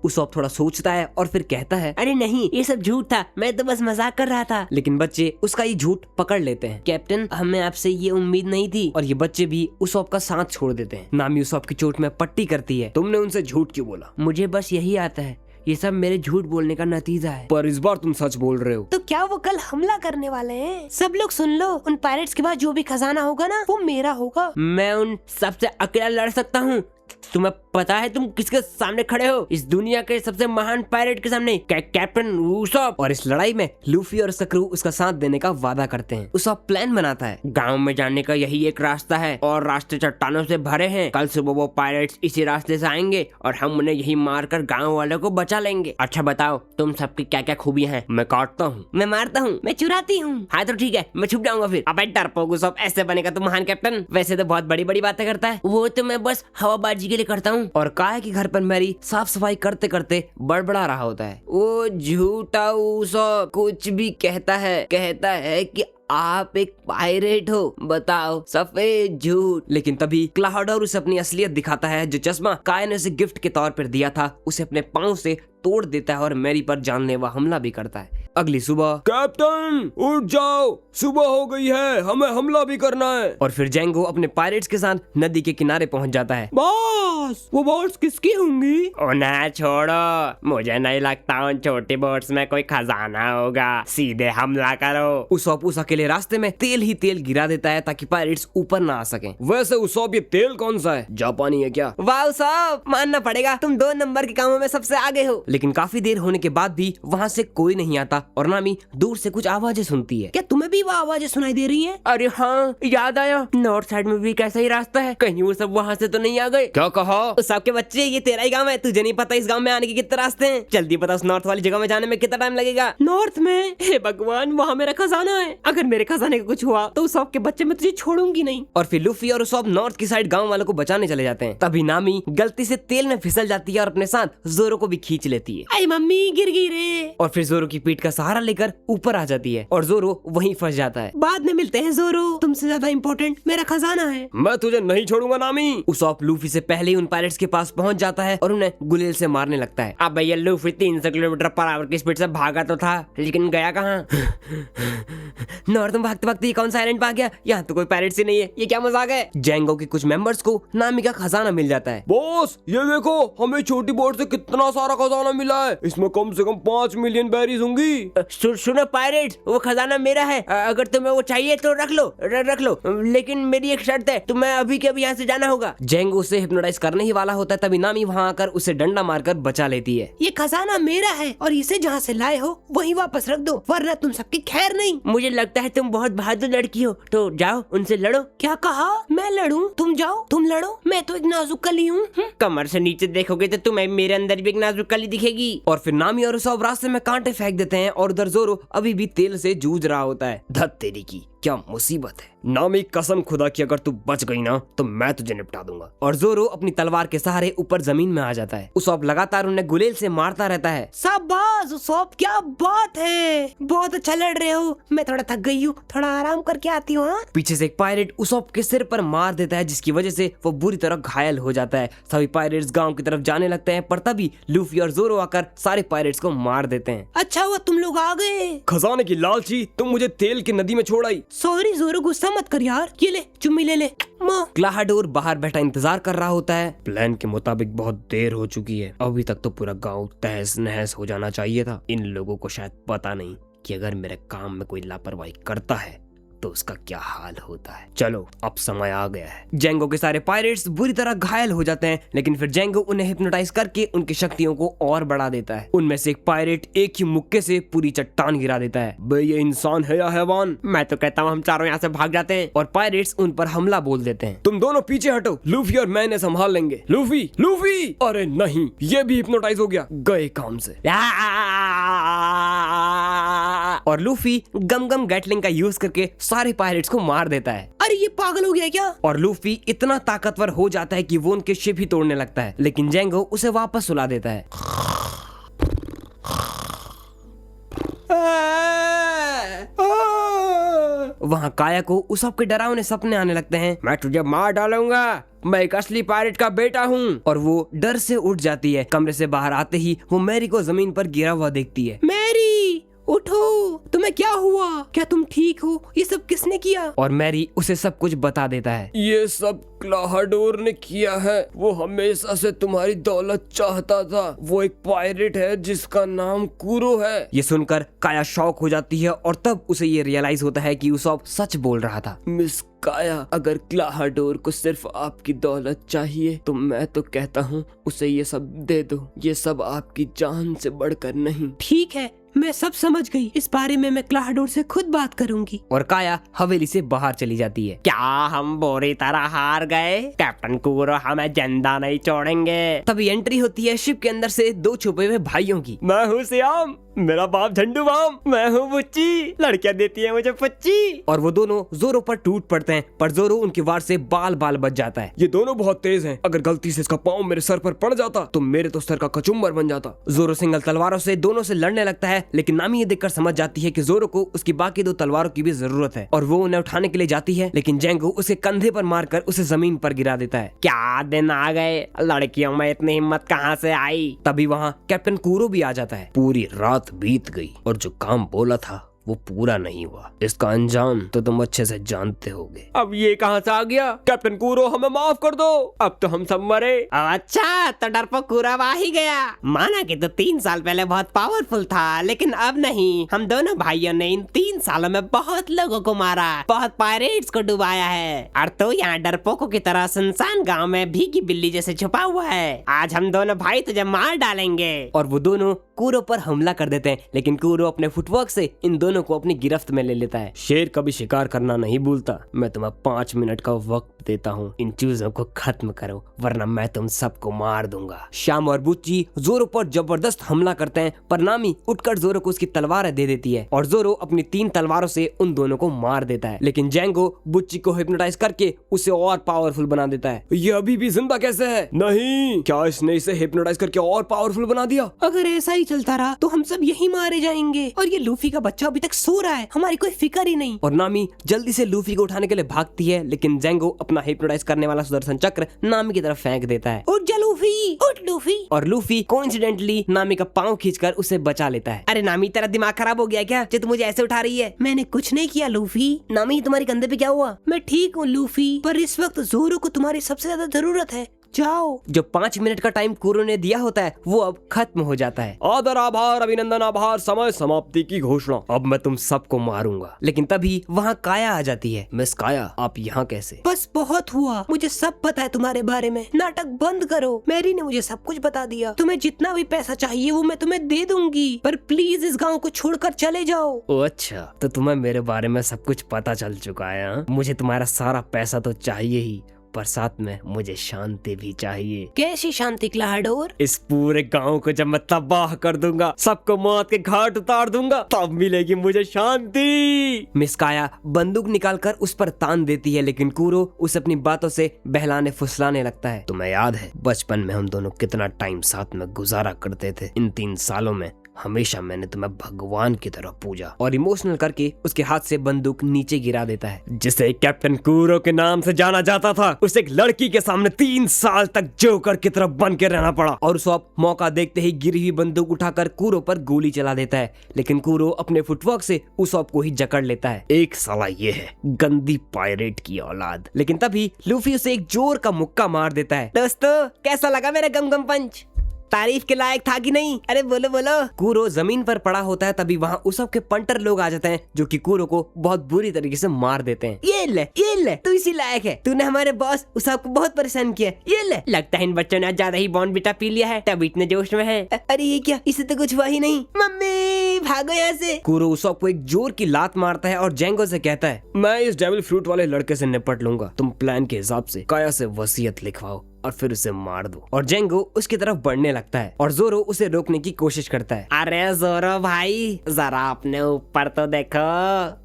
उसॉप थोड़ा सोचता है और फिर कहता है, अरे नहीं, ये सब झूठ था, मैं तो बस मजाक कर रहा था। लेकिन बच्चे उसका ये झूठ पकड़ लेते हैं। कैप्टन, हमें आपसे ये उम्मीद नहीं थी। और ये बच्चे भी उसॉप का साथ छोड़ देते हैं। नामी उसॉप की चोट में पट्टी करती है। तुमने उनसे झूठ क्यों बोला? मुझे बस यही आता है, ये सब मेरे झूठ बोलने का नतीजा है। पर इस बार तुम सच बोल रहे हो। तो क्या वो कल हमला करने वाले हैं? सब लोग सुन लो, उन पायरेट्स के पास जो भी खजाना होगा ना, वो मेरा होगा। मैं उन सबसे अकेला लड़ सकता हूँ। तुम्हें पता है तुम किसके सामने खड़े हो? इस दुनिया के सबसे महान पायरेट के सामने, कैप्टन उसॉप। और इस लड़ाई में लूफी और उसका क्रू उसका साथ देने का वादा करते हैं। उसॉप प्लान बनाता है। गांव में जाने का यही एक रास्ता है और रास्ते चट्टानों से भरे हैं। कल सुबह वो पायरेट्स इसी रास्ते से आएंगे और हम उन्हें यही मारकर गांव वालों को बचा लेंगे। अच्छा बताओ, तुम सबकी क्या क्या खूबियां हैं? मैं काटता हूँ, मैं मारता हूँ, मैं चुराती हूँ। हाँ तो ठीक है, मैं छुप जाऊंगा फिर। अबे डरपोक उसॉप, ऐसे बनेगा तू महान कैप्टन? वैसे तो बहुत बड़ी बड़ी बातें करता है। वो तो मैं बस हवाबाजी के लिए करता हूँ। और काया के घर पर मैरी साफ सफाई करते करते बड़बड़ा रहा होता है। वो झूठा उसॉप कुछ भी कहता है कि आप एक पायरेट हो। बताओ, सफेद झूठ। लेकिन तभी क्लाहाडोर उसे अपनी असलियत दिखाता है। जो चश्मा काया ने उसे गिफ्ट के तौर पर दिया था, उसे अपने पाँव से तोड़ देता है और मैरी पर जानलेवा हमला भी करता है। अगली सुबह, कैप्टन उठ जाओ, सुबह हो गई है, हमें हमला भी करना है। और फिर जेंगो अपने पायरेट्स के साथ नदी के किनारे पहुंच जाता है। बॉस, वो बोट्स किसकी होंगी? उन्हें छोड़ो, मुझे नहीं लगता उन छोटी बोट्स में कोई खजाना होगा। सीधे हमला करो। उसॉप उस अकेले रास्ते में तेल ही तेल गिरा देता है ताकि पायरेट्स ऊपर ना आ सकें। वैसे उसॉप, ये तेल कौन सा है? जापानी है क्या? वाह उसॉप, मानना पड़ेगा, तुम 2 नंबर के कामों में सबसे आगे हो। लेकिन काफी देर होने के बाद भी वहाँ से कोई नहीं आता और नामी दूर से कुछ आवाजें सुनती है। क्या तुम्हें भी वो आवाजें सुनाई दे रही हैं? अरे हाँ, याद आया, नॉर्थ साइड में भी कैसा ही रास्ता है, कहीं वो सब वहाँ से तो नहीं आ गए? क्या कहा? उसॉप के बच्चे, ये तेरा ही गांव है, तुझे नहीं पता इस गांव में आने के कितने रास्ते हैं? जल्दी बता, उस नॉर्थ वाली जगह में जाने में कितना टाइम लगेगा? नॉर्थ में? हे भगवान, वहाँ मेरा खजाना है। अगर मेरे खजाने का कुछ हुआ तो उसॉप के बच्चे मैं तुझे छोड़ूंगी नहीं। और फिर लूफी और उसॉप नॉर्थ की साइड गांव वालों को बचाने चले जाते हैं। तभी नामी गलती से तेल में फिसल जाती है और अपने साथ जोरो को भी खींच लेती है। आई मम्मी, गिर गई रे। और फिर जोरो की पीठ का सहारा लेकर ऊपर आ जाती है और जोरो वहीं फंस जाता है। बाद में मिलते हैं जोरो, तुमसे ज्यादा इम्पोर्टेंट मेरा खजाना है। मैं तुझे नहीं छोड़ूंगा नामी। उसॉप लूफी से पहले ही उन पायरेट्स के पास पहुंच जाता है और उन्हें गुलेल से मारने लगता है। अब भैया लूफी 300 किलोमीटर पर आवर की स्पीड से भागा तो था, लेकिन गया कहाँ? नॉर्थ में भागते भागते ये कौन सा आइलैंड पे आ गया? यहाँ तो कोई पायरेट्स ही नहीं है, ये क्या मजाक है? जेंगो के कुछ मेंबर्स को नामी का खजाना मिल जाता है। बॉस, ये देखो, हमें छोटी बोट से कितना सारा खजाना मिला है। इसमें कम से कम 5 मिलियन बेरीज होंगी। सुनो पायरेट्स, वो खजाना मेरा है। अगर तुम्हें वो चाहिए तो रख लो, रख लो, लेकिन मेरी एक शर्त है, तुम्हें अभी के अभी यहाँ से जाना होगा। जेंगो उसे हिप्नोटाइज करने ही वाला होता है, तभी नामी वहाँ आकर उसे डंडा मारकर बचा लेती है। ये खजाना मेरा है और इसे जहाँ से लाए हो वहीं वापस रख दो, वरना तुम सबकी खैर नहीं। मुझे लगता है तुम बहुत बहादुर लड़की हो, तो जाओ उनसे लड़ो। क्या कहा? मैं लड़ूं? तुम जाओ, तुम लड़ो, मैं तो एक नाजुक कली हूँ। कमर से नीचे देखोगे तो तुम्हें मेरे अंदर भी एक नाजुक कली दिखेगी। और फिर नामी और उsopp रास्ते में कांटे फेंक देते हैं और उधर जोरो अभी भी तेल से जूझ रहा होता है। धत तेरी की, क्या मुसीबत है। नामी, कसम खुदा की अगर तू बच गई ना तो मैं तुझे निपटा दूंगा। और जोरो अपनी तलवार के सहारे ऊपर जमीन में आ जाता है। उsopp लगातार उन्हें गुलेल से मारता रहता है। शाबाश उsopp, क्या बात है, बहुत अच्छा लड़ रहे हो। मैं थोड़ा थक गई हूँ, थोड़ा आराम करके आती हूँ। पीछे से एक पायरेट उsopp के सिर पर मार देता है, जिसकी वजह से वो बुरी तरह घायल हो जाता है। सभी पायरेट्स गांव की तरफ जाने लगते हैं, पर तभी लूफी और जोरो आकर सारे पायरेट्स को मार देते हैं। अच्छा हुआ तुम लोग आ गए। खजाने की लालची, तुम मुझे तेल की नदी में छोड़ आई। सॉरी जोरो, गुस्सा मत कर यार। ये ले चुम्मी ले माँ। क्लाहाडोर बाहर बैठा इंतजार कर रहा होता है। प्लान के मुताबिक बहुत देर हो चुकी है, अभी तक तो पूरा गांव तहस नहस हो जाना चाहिए था। इन लोगों को शायद पता नहीं कि अगर मेरे काम में कोई लापरवाही करता है तो उसका क्या हाल होता है। चलो अब समय आ गया है। जेंगो के सारे पायरेट्स बुरी तरह घायल हो जाते हैं, लेकिन फिर जेंगो उन्हें हिप्नोटाइज करके उनकी शक्तियों को और बढ़ा देता है। उनमें से एक पायरेट एक ही मुक्के से पूरी चट्टान गिरा देता है। भाई ये इंसान है या हैवान? मैं तो कहता हूँ हम चारों यहाँ से भाग जाते हैं। और पायरेट्स उन पर हमला बोल देते हैं। तुम दोनों पीछे हटो, लूफी और मैं इन्हें संभाल लेंगे। Luffy, Luffy! अरे नहीं, ये भी हिप्नोटाइज हो गया, गए काम से। और लूफी गम गम गैटलिंग का यूज करके सारे पायरेट्स को मार देता है। अरे ये पागल हो गया क्या? और लूफी इतना ताकतवर हो जाता है कि वो उनके शिप ही तोड़ने लगता है, लेकिन जेंगो उसे वापस सुला देता है। वहाँ काया को उsopp के डरावने सपने आने लगते हैं। मैं तुझे मार डालूंगा, मैं एक असली पायरेट का बेटा हूँ। और वो डर से उठ जाती है। कमरे से बाहर आते ही वो मैरी को जमीन पर गिरा हुआ देखती है। मैरी उठो, तुम्हें क्या हुआ? क्या तुम ठीक हो? ये सब किसने किया? और मैरी उसे सब कुछ बता देता है। ये सब क्लाहाडोर ने किया है। वो हमेशा से तुम्हारी दौलत चाहता था। वो एक पायरेट है जिसका नाम कुरो है। ये सुनकर काया शॉक हो जाती है और तब उसे ये रियलाइज होता है कि उsopp सच बोल रहा था। मिस काया, अगर क्लाहाडोर को सिर्फ आपकी दौलत चाहिए तो मैं तो कहता हूँ उसे ये सब दे दो। ये सब आपकी जान से बढ़कर नहीं। ठीक है, मैं सब समझ गई। इस बारे में मैं क्लाहाडोर से खुद बात करूंगी। और काया हवेली से बाहर चली जाती है। क्या हम बुरी तरह हार गए? कैप्टन कुरो हमें जिंदा नहीं छोड़ेंगे। तभी एंट्री होती है शिप के अंदर से दो छुपे हुए भाइयों की। मैं हूँ श्याम, मेरा बाप झंडू बाम, मैं हूँ बुच्ची, लड़कियां देती है मुझे पच्ची। और वो दोनों जोरो पर टूट पड़ते हैं, पर जोरो उनके वार से बाल बाल बच जाता है। ये दोनों बहुत तेज हैं। अगर गलती से इसका पाँव मेरे सर पर पड़ जाता तो मेरे तो सर का कचुम्बर बन जाता। जोरो सिंगल तलवारों से दोनों से लड़ने लगता है, लेकिन नामी ये देखकर समझ जाती है कि जोरो को उसकी बाकी दो तलवारों की भी जरूरत है और वो उन्हें उठाने के लिए जाती है, लेकिन जेंगो उसे कंधे पर मारकर उसे जमीन पर गिरा देता है। क्या दिन आ गए, लड़कियों में इतनी हिम्मत कहाँ से आई? तभी वहाँ कैप्टन कुरो भी आ जाता है। पूरी रात बीत गई और जो काम बोला था वो पूरा नहीं हुआ। इसका अंजाम तो तुम अच्छे से जानते होगे। अब ये कहाँ से आ गया? कैप्टन कुरो, हमें माफ कर दो, अब तो हम सब मरे। अच्छा, तो डरपोक कुरो आ ही गया। माना कि तो 3 साल पहले बहुत पावरफुल था, लेकिन अब नहीं। हम दोनों भाइयों ने इन 3 सालों में बहुत लोगों को मारा, बहुत पायरेट्स को डुबाया है, और तो यहाँ डरपोकों की तरह सुनसान गाँव में भीगी बिल्ली जैसे छुपा हुआ है। आज हम दोनों भाई तुझे मार डालेंगे। और वो दोनों कुरो पर हमला कर देते हैं, लेकिन कुरो अपने फुटवर्क से इन दोनों को अपनी गिरफ्त में ले लेता है। शेर कभी शिकार करना नहीं भूलता। मैं तुम्हें 5 मिनट का वक्त देता हूँ, इन चीजों को खत्म करो वरना मैं तुम सबको मार दूंगा। श्याम और बुच्ची जोरो पर जबरदस्त हमला करते हैं, पर नामी उठकर जोरो को उसकी तलवार दे देती है और जोरो अपनी 3 तलवारों से उन दोनों को मार देता है। लेकिन जेंगो बुच्ची को हिप्नोटाइज करके उसे और पावरफुल बना देता है। ये अभी भी जिंदा कैसे है? नहीं, क्या इसने इसे हिप्नोटाइज करके और पावरफुल बना दिया? अगर ऐसा ही चलता रहा तो हम सब यही मारे जाएंगे। और ये लूफी का बच्चा अभी तक सो रहा है, हमारी कोई फिक्र ही नहीं। और नामी जल्दी से लूफी को उठाने के लिए भागती है, लेकिन जेंगो अपना हिप्नोटाइज करने वाला सुदर्शन चक्र नामी की तरफ फेंक देता है। उठ जा लूफी, उठ लूफी। और लूफी कोइंसिडेंटली नामी का पाँव खींचकर उसे बचा लेता है। अरे नामी, तेरा दिमाग खराब हो गया क्या, जो तू मुझे ऐसे उठा रही है? मैंने कुछ नहीं किया लूफी। नामी, तुम्हारे कंधे पे क्या हुआ? मैं ठीक हूँ लूफी, पर इस वक्त जोरो को तुम्हारी सबसे ज्यादा जरूरत है। जाओ। जो 5 मिनट का टाइम कुरो ने दिया होता है वो अब खत्म हो जाता है। आदर, आभार, अभिनंदन, आभार, समय समाप्ति की घोषणा। अब मैं तुम सबको मारूंगा। लेकिन तभी वहाँ काया आ जाती है। मिस काया, आप यहाँ कैसे? बस बहुत हुआ, मुझे सब पता है तुम्हारे बारे में। नाटक बंद करो। मैरी ने मुझे सब कुछ बता दिया। तुम्हें जितना भी पैसा चाहिए वो मैं तुम्हें दे दूंगी, पर प्लीज इस गांव को छोड़कर चले जाओ। ओ अच्छा, तो तुम्हें मेरे बारे में सब कुछ पता चल चुका है। हाँ? मुझे तुम्हारा सारा पैसा तो चाहिए ही, पर साथ में मुझे शांति भी चाहिए। कैसी शांति क्लाडोर? इस पूरे गांव को जब मैं तबाह कर दूंगा, सबको मौत के घाट उतार दूंगा, तब मिलेगी मुझे शांति। मिस काया बंदूक निकालकर उस पर तान देती है, लेकिन कुरो उसे अपनी बातों से बहलाने फुसलाने लगता है। तुम्हें याद है बचपन में हम दोनों कितना टाइम साथ में गुजारा करते थे? इन 3 सालों में हमेशा मैंने तुम्हें भगवान की तरह पूजा। और इमोशनल करके उसके हाथ से बंदूक नीचे गिरा देता है। जिसे कैप्टन कुरो के नाम से जाना जाता था, उसे एक लड़की के सामने 3 साल तक जोकर की तरफ बन के रहना पड़ा। और उसॉप मौका देखते ही गिरी हुई बंदूक उठाकर कुरो पर गोली चला देता है, लेकिन कुरो अपने फुटवर्क से उसॉप को ही जकड़ लेता है। एक साला ये है, गंदी पायरेट की औलाद। लेकिन तभी लूफी उसे एक जोर का मुक्का मार देता है। दोस्तों, कैसा लगा मेरा गम गम पंच? तारीफ के लायक था कि नहीं? अरे बोलो बोलो। कुरो जमीन पर पड़ा होता है, तभी वहाँ उसॉप के पंटर लोग आ जाते हैं, जो कि कुरो को बहुत बुरी तरीके से मार देते हैं। ये ले, तू इसी लायक है। तूने हमारे बॉस उसॉप को बहुत परेशान किया। ये ले। लगता है इन बच्चों ने ज्यादा ही बॉर्नविटा पी लिया है, तब इतने जोश में है। अरे ये क्या, इसे तो कुछ हुआ ही नहीं। मम्मी भागो यहाँ से। कुरो उसॉप को एक जोर की लात मारता है और जेंगो से कहता है, मैं इस डेविल फ्रूट वाले लड़के से निपट लूंगा। तुम प्लान के हिसाब से काया से वसीयत लिखवाओ और फिर उसे मार दो। और जेंगो उसकी तरफ बढ़ने लगता है और जोरो उसे रोकने की कोशिश करता है। अरे जोरो भाई, जरा अपने ऊपर तो देखो।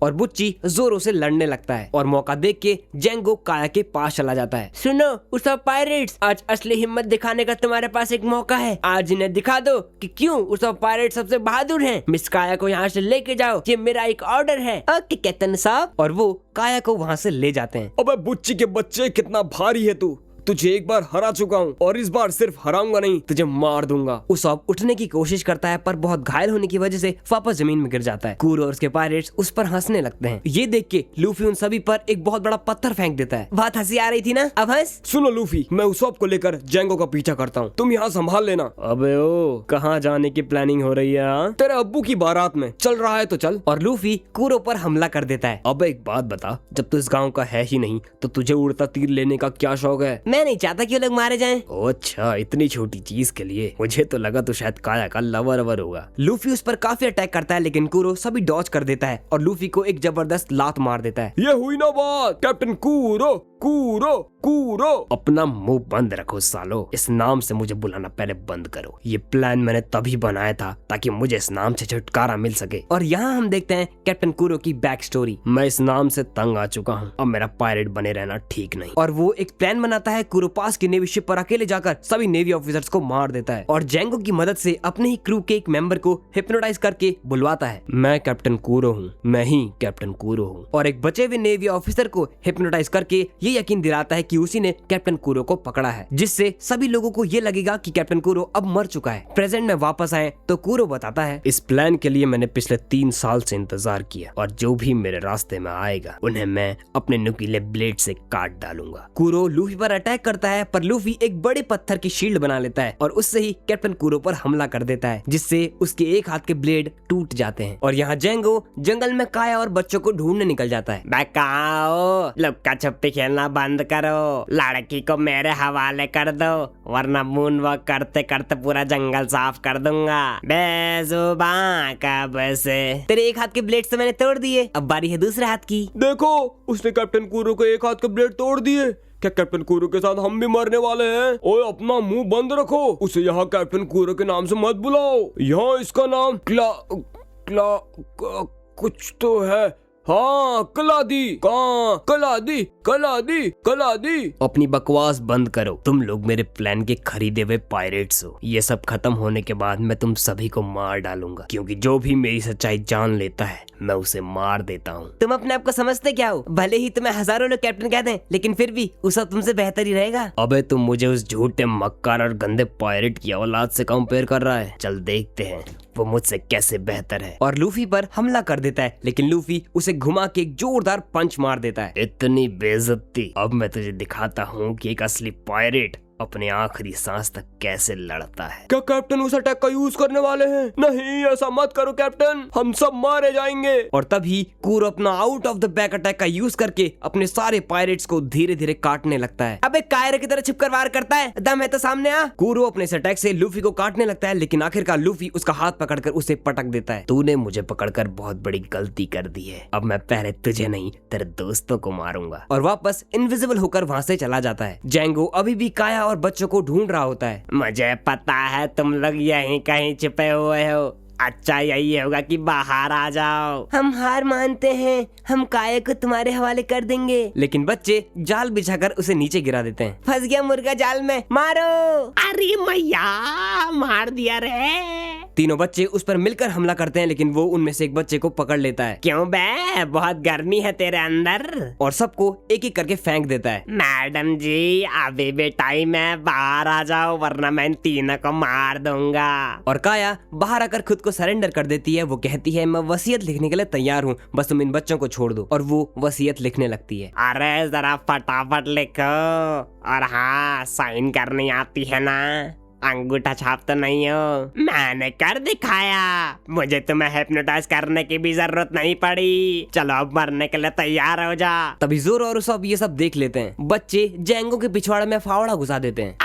और बुच्ची जोरो से लड़ने लगता है और मौका देख के जेंगो काया के पास चला जाता है। सुनो उसॉप पायरेट्स, आज असली हिम्मत दिखाने का तुम्हारे पास एक मौका है। आज इन्हें दिखा दो कि क्यों उसॉप पायरेट सबसे बहादुर हैं। मिस काया को यहाँ से लेके जाओ, ये मेरा एक ऑर्डर है। ओके कैप्टन साहब। और वो काया को वहाँ से ले जाते हैं। अबे बुच्ची के बच्चे, कितना भारी है तू। तुझे एक बार हरा चुका हूँ और इस बार सिर्फ हराऊंगा नहीं, तुझे मार दूंगा। उसॉप उठने की कोशिश करता है, पर बहुत घायल होने की वजह से वापस जमीन में गिर जाता है। कुरो और उसके पायरेट्स उस पर हंसने लगते हैं। ये देख के लूफी उन सभी पर एक बहुत बड़ा पत्थर फेंक देता है। बहुत हंसी आ रही थी ना, अब हंस। सुनो लूफी, मैं उसॉप को लेकर जेंगो का पीछा करता हूँ, तुम यहाँ संभाल लेना। अबे ओ, कहाँ जाने की प्लानिंग हो रही है? हाँ? तेरे अब्बू की बारात में चल रहा है तो चल। और लूफी कुरो पर हमला कर देता है। अब एक बात बता, जब तू इस गाँव का है ही नहीं तो तुझे उड़ता तीर लेने का क्या शौक है? मैं नहीं चाहता कि लोग मारे जाएं। ओ अच्छा, इतनी छोटी चीज के लिए मुझे तो लगा तो शायद काया का लवर होगा। लूफी उस पर काफी अटैक करता है, लेकिन कुरो सभी डॉज कर देता है और लूफी को एक जबरदस्त लात मार देता है। ये हुई ना बात, कैप्टन कुरो कुरो कुरो। अपना मुंह बंद रखो सालो, इस नाम से मुझे बुलाना पहले बंद करो। ये प्लान मैंने तभी बनाया था ताकि मुझे इस नाम से छुटकारा मिल सके। और यहाँ हम देखते हैं कैप्टन कुरो की बैक स्टोरी। मैं इस नाम से तंग आ चुका हूँ, अब मेरा पायरेट बने रहना ठीक नहीं। और वो एक प्लान बनाता है, कुरो पास की नेवी शिप पर अकेले जाकर सभी नेवी ऑफिसर्स को मार देता है और जेंगो की मदद से अपने ही क्रू के एक मेंबर को हिप्नोटाइज करके बुलवाता है। मैं कैप्टन कुरो हूँ, मैं ही कैप्टन कुरो हूँ। और एक बचे हुए नेवी ऑफिसर को हिप्नोटाइज करके ये यकीन दिलाता है कि उसी ने कैप्टन कुरो को पकड़ा है, जिससे सभी लोगों को ये लगेगा कि कैप्टन कुरो अब मर चुका है। प्रेजेंट में वापस आए तो कुरो बताता है, इस प्लान के लिए मैंने पिछले 3 साल से इंतजार किया और जो भी मेरे रास्ते में आएगा उन्हें मैं अपने नुकीले ब्लेड से काट डालूंगा। कुरो लूफी पर अटैक करता है, पर लूफी एक बड़े पत्थर की शील्ड बना लेता है और उससे ही कैप्टन कुरो पर हमला कर देता है, जिससे उसके एक हाथ के ब्लेड टूट जाते हैं। और यहाँ जेंगो जंगल में काया और बच्चों को ढूंढने निकल जाता है। बकाओ, लुक्का छुपी खेलना बंद करो, लड़की को मेरे हवाले कर दो, वरना मून वॉक करते करते पूरा जंगल साफ कर दूंगा। बेजुबान कब से। तेरे एक हाथ के ब्लेड से मैंने तोड़ दिए, अब बारी है दूसरे हाथ की। देखो, उसने कैप्टन कुरो के एक हाथ के ब्लेड तोड़ दिए। क्या कैप्टन कुरो के साथ हम भी मरने वाले हैं? ओए अपना मुंह बंद रखो, उसे यहाँ कैप्टन कुरो के नाम से मत बुलाओ। यहाँ इसका नाम कुछ तो है। हाँ, कलादी कलादी। अपनी बकवास बंद करो, तुम लोग मेरे प्लान के खरीदे हुए पायरेट्स हो। ये सब खत्म होने के बाद मैं तुम सभी को मार डालूंगा, क्योंकि जो भी मेरी सच्चाई जान लेता है मैं उसे मार देता हूँ। तुम अपने आप को समझते क्या हो? भले ही तुम्हें हजारों लोग कैप्टन कहते हैं, लेकिन फिर भी उस वक्त तुमसे बेहतर ही रहेगा। अबे तुम मुझे उस झूठे मक्कार और गंदे पायरेट की औलाद से कंपेयर कर रहा है? चल देखते हैं वो मुझसे कैसे बेहतर है। और लूफी पर हमला कर देता है, लेकिन लूफी उसे घुमा के एक जोरदार पंच मार देता है। इतनी बेइज्जती, अब मैं तुझे दिखाता हूँ कि एक असली पायरेट अपने आखिरी सांस तक कैसे लड़ता है। क्या कैप्टन उस अटैक का यूज करने वाले हैं? नहीं, ऐसा मत करो कैप्टन, हम सब मारे जाएंगे। और तभी कूरो अपना out of the back attack का यूज करके अपने सारे पायरेट्स को धीरे धीरे काटने लगता है। अबे कायरे की तरह छिपकर वार करता है, दम है तो सामने आ। कूरो अपने इस अटैक से लूफी को काटने लगता है, लेकिन आखिरकार लूफी उसका हाथ पकड़कर उसे पटक देता है। तूने मुझे पकड़कर बहुत बड़ी गलती कर दी है, अब मैं पहले तुझे नहीं तेरे दोस्तों को मारूंगा। और वापस इनविजिबल होकर वहाँ से चला जाता है। जैंगो अभी भी काया और बच्चों को ढूंढ रहा होता है। मुझे पता है तुम लोग यहीं कहीं छिपे हुए हो, अच्छा यही होगा कि बाहर आ जाओ। हम हार मानते हैं, हम काया को तुम्हारे हवाले कर देंगे। लेकिन बच्चे जाल बिछाकर उसे नीचे गिरा देते हैं। फंस गया मुर्गा जाल में, मारो। अरे मैया, मार दिया रे। तीनों बच्चे उस पर मिलकर हमला करते हैं, लेकिन वो उनमें से एक बच्चे को पकड़ लेता है क्यों बे, बहुत गर्मी है तेरे अंदर? और सबको एक एक करके फेंक देता है। मैडम जी अभी भी टाइम है, बाहर आ जाओ वरना मैं इन तीनों को मार दूंगा। और काया बाहर आकर खुद को सरेंडर कर देती है। वो कहती है मैं वसीयत लिखने के लिए तैयार हूँ, बस तुम इन बच्चों को छोड़ दो। और वो वसीयत लिखने लगती है। अरे जरा फटाफट लिखो, और हाँ साइन करनी आती है ना, अंगूठा छाप तो नहीं हो? मैंने कर दिखाया, मुझे तुम्हें हिप्नोटाइज करने की भी जरूरत नहीं पड़ी। चलो अब मरने के लिए तैयार हो जा। तभी जोरो और सब ये सब देख लेते हैं। बच्चे जैंगो के पिछवाड़े में फावड़ा घुसा देते हैं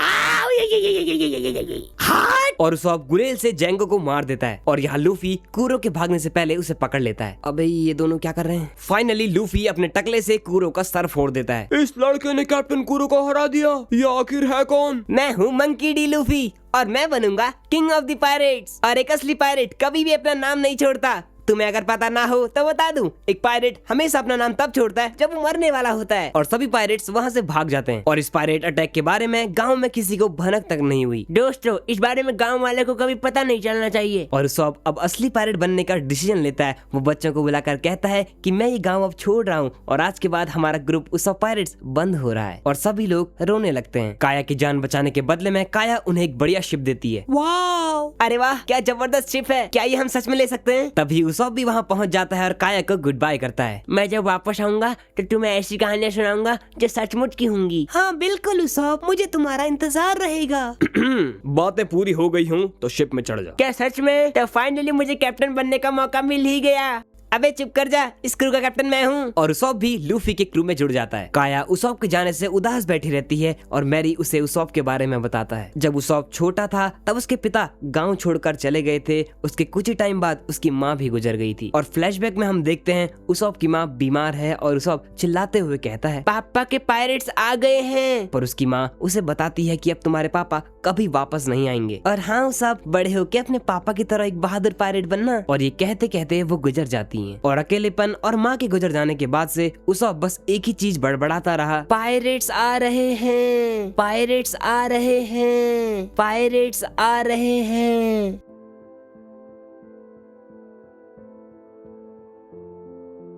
और सब गुलेल से जैंगो को मार देता है। और यहाँ लूफी कूरो के भागने से पहले उसे पकड़ लेता है। अबे ये दोनों क्या कर रहे हैं? फाइनली लूफी अपने टकले से कूरो का सर फोड़ देता है। इस लड़के ने कैप्टन कूरो को हरा दिया, ये आखिर है कौन? मैं हूँ मंकी डी लूफी और मैं बनूंगा किंग ऑफ द पायरेट्स। और एक असली पायरेट कभी भी अपना नाम नहीं छोड़ता। तुम्हें अगर पता ना हो तो बता दूं, एक पायरेट हमेशा अपना नाम तब छोड़ता है जब वो मरने वाला होता है। और सभी पायरेट्स वहाँ से भाग जाते हैं। और इस पायरेट अटैक के बारे में गांव में किसी को भनक तक नहीं हुई। दोस्तों इस बारे में गांव वाले को कभी पता नहीं चलना चाहिए। और सब अब असली पायरेट बनने का डिसीजन लेता है। वो बच्चों को बुलाकर कहता है कि मैं ये गांव अब छोड़ रहा हूँ और आज के बाद हमारा ग्रुप उस सब पायरेट्स बंद हो रहा है। और सभी लोग रोने लगते हैं। काया की जान बचाने के बदले में काया उन्हें एक बढ़िया शिप देती है। वाह, अरे वाह क्या जबरदस्त शिप है, क्या ये हम सच में ले सकते हैं? तभी उसब भी वहाँ पहुँच जाता है और काया को गुड बाय करता है। मैं जब वापस आऊंगा तो तुम्हें ऐसी कहानियां सुनाऊंगा जो सचमुच की होंगी। हाँ बिल्कुल उसब, मुझे तुम्हारा इंतजार रहेगा। बातें पूरी हो गई हूँ तो शिप में चढ़ जा। क्या सच में? तो फाइनली मुझे कैप्टन बनने का मौका मिल ही गया। अबे चुप कर जा, इस क्रू का कैप्टन मैं हूँ। और उसॉप भी लूफी के क्रू में जुड़ जाता है। काया उसॉप के जाने से उदास बैठी रहती है और मैरी उसे उसॉप के बारे में बताता है। जब उसॉप छोटा था तब उसके पिता गांव छोड़कर चले गए थे। उसके कुछ ही टाइम बाद उसकी माँ भी गुजर गई थी। और फ्लैशबैक में हम देखते हैं उसॉप की माँ बीमार है और उसॉप चिल्लाते हुए कहता है पापा के पायरेट्स आ गए हैं। पर उसकी माँ उसे बताती है कि अब तुम्हारे पापा कभी वापस नहीं आएंगे। और हाँ उसब, बड़े होके अपने पापा की तरह एक बहादुर पायरेट बनना। और ये कहते कहते वो गुजर जाती हैं। और अकेलेपन और माँ के गुजर जाने के बाद से उसॉप बस एक ही चीज बड़बड़ाता रहा, पायरेट्स आ रहे हैं, पायरेट्स आ रहे हैं, पायरेट्स आ रहे हैं।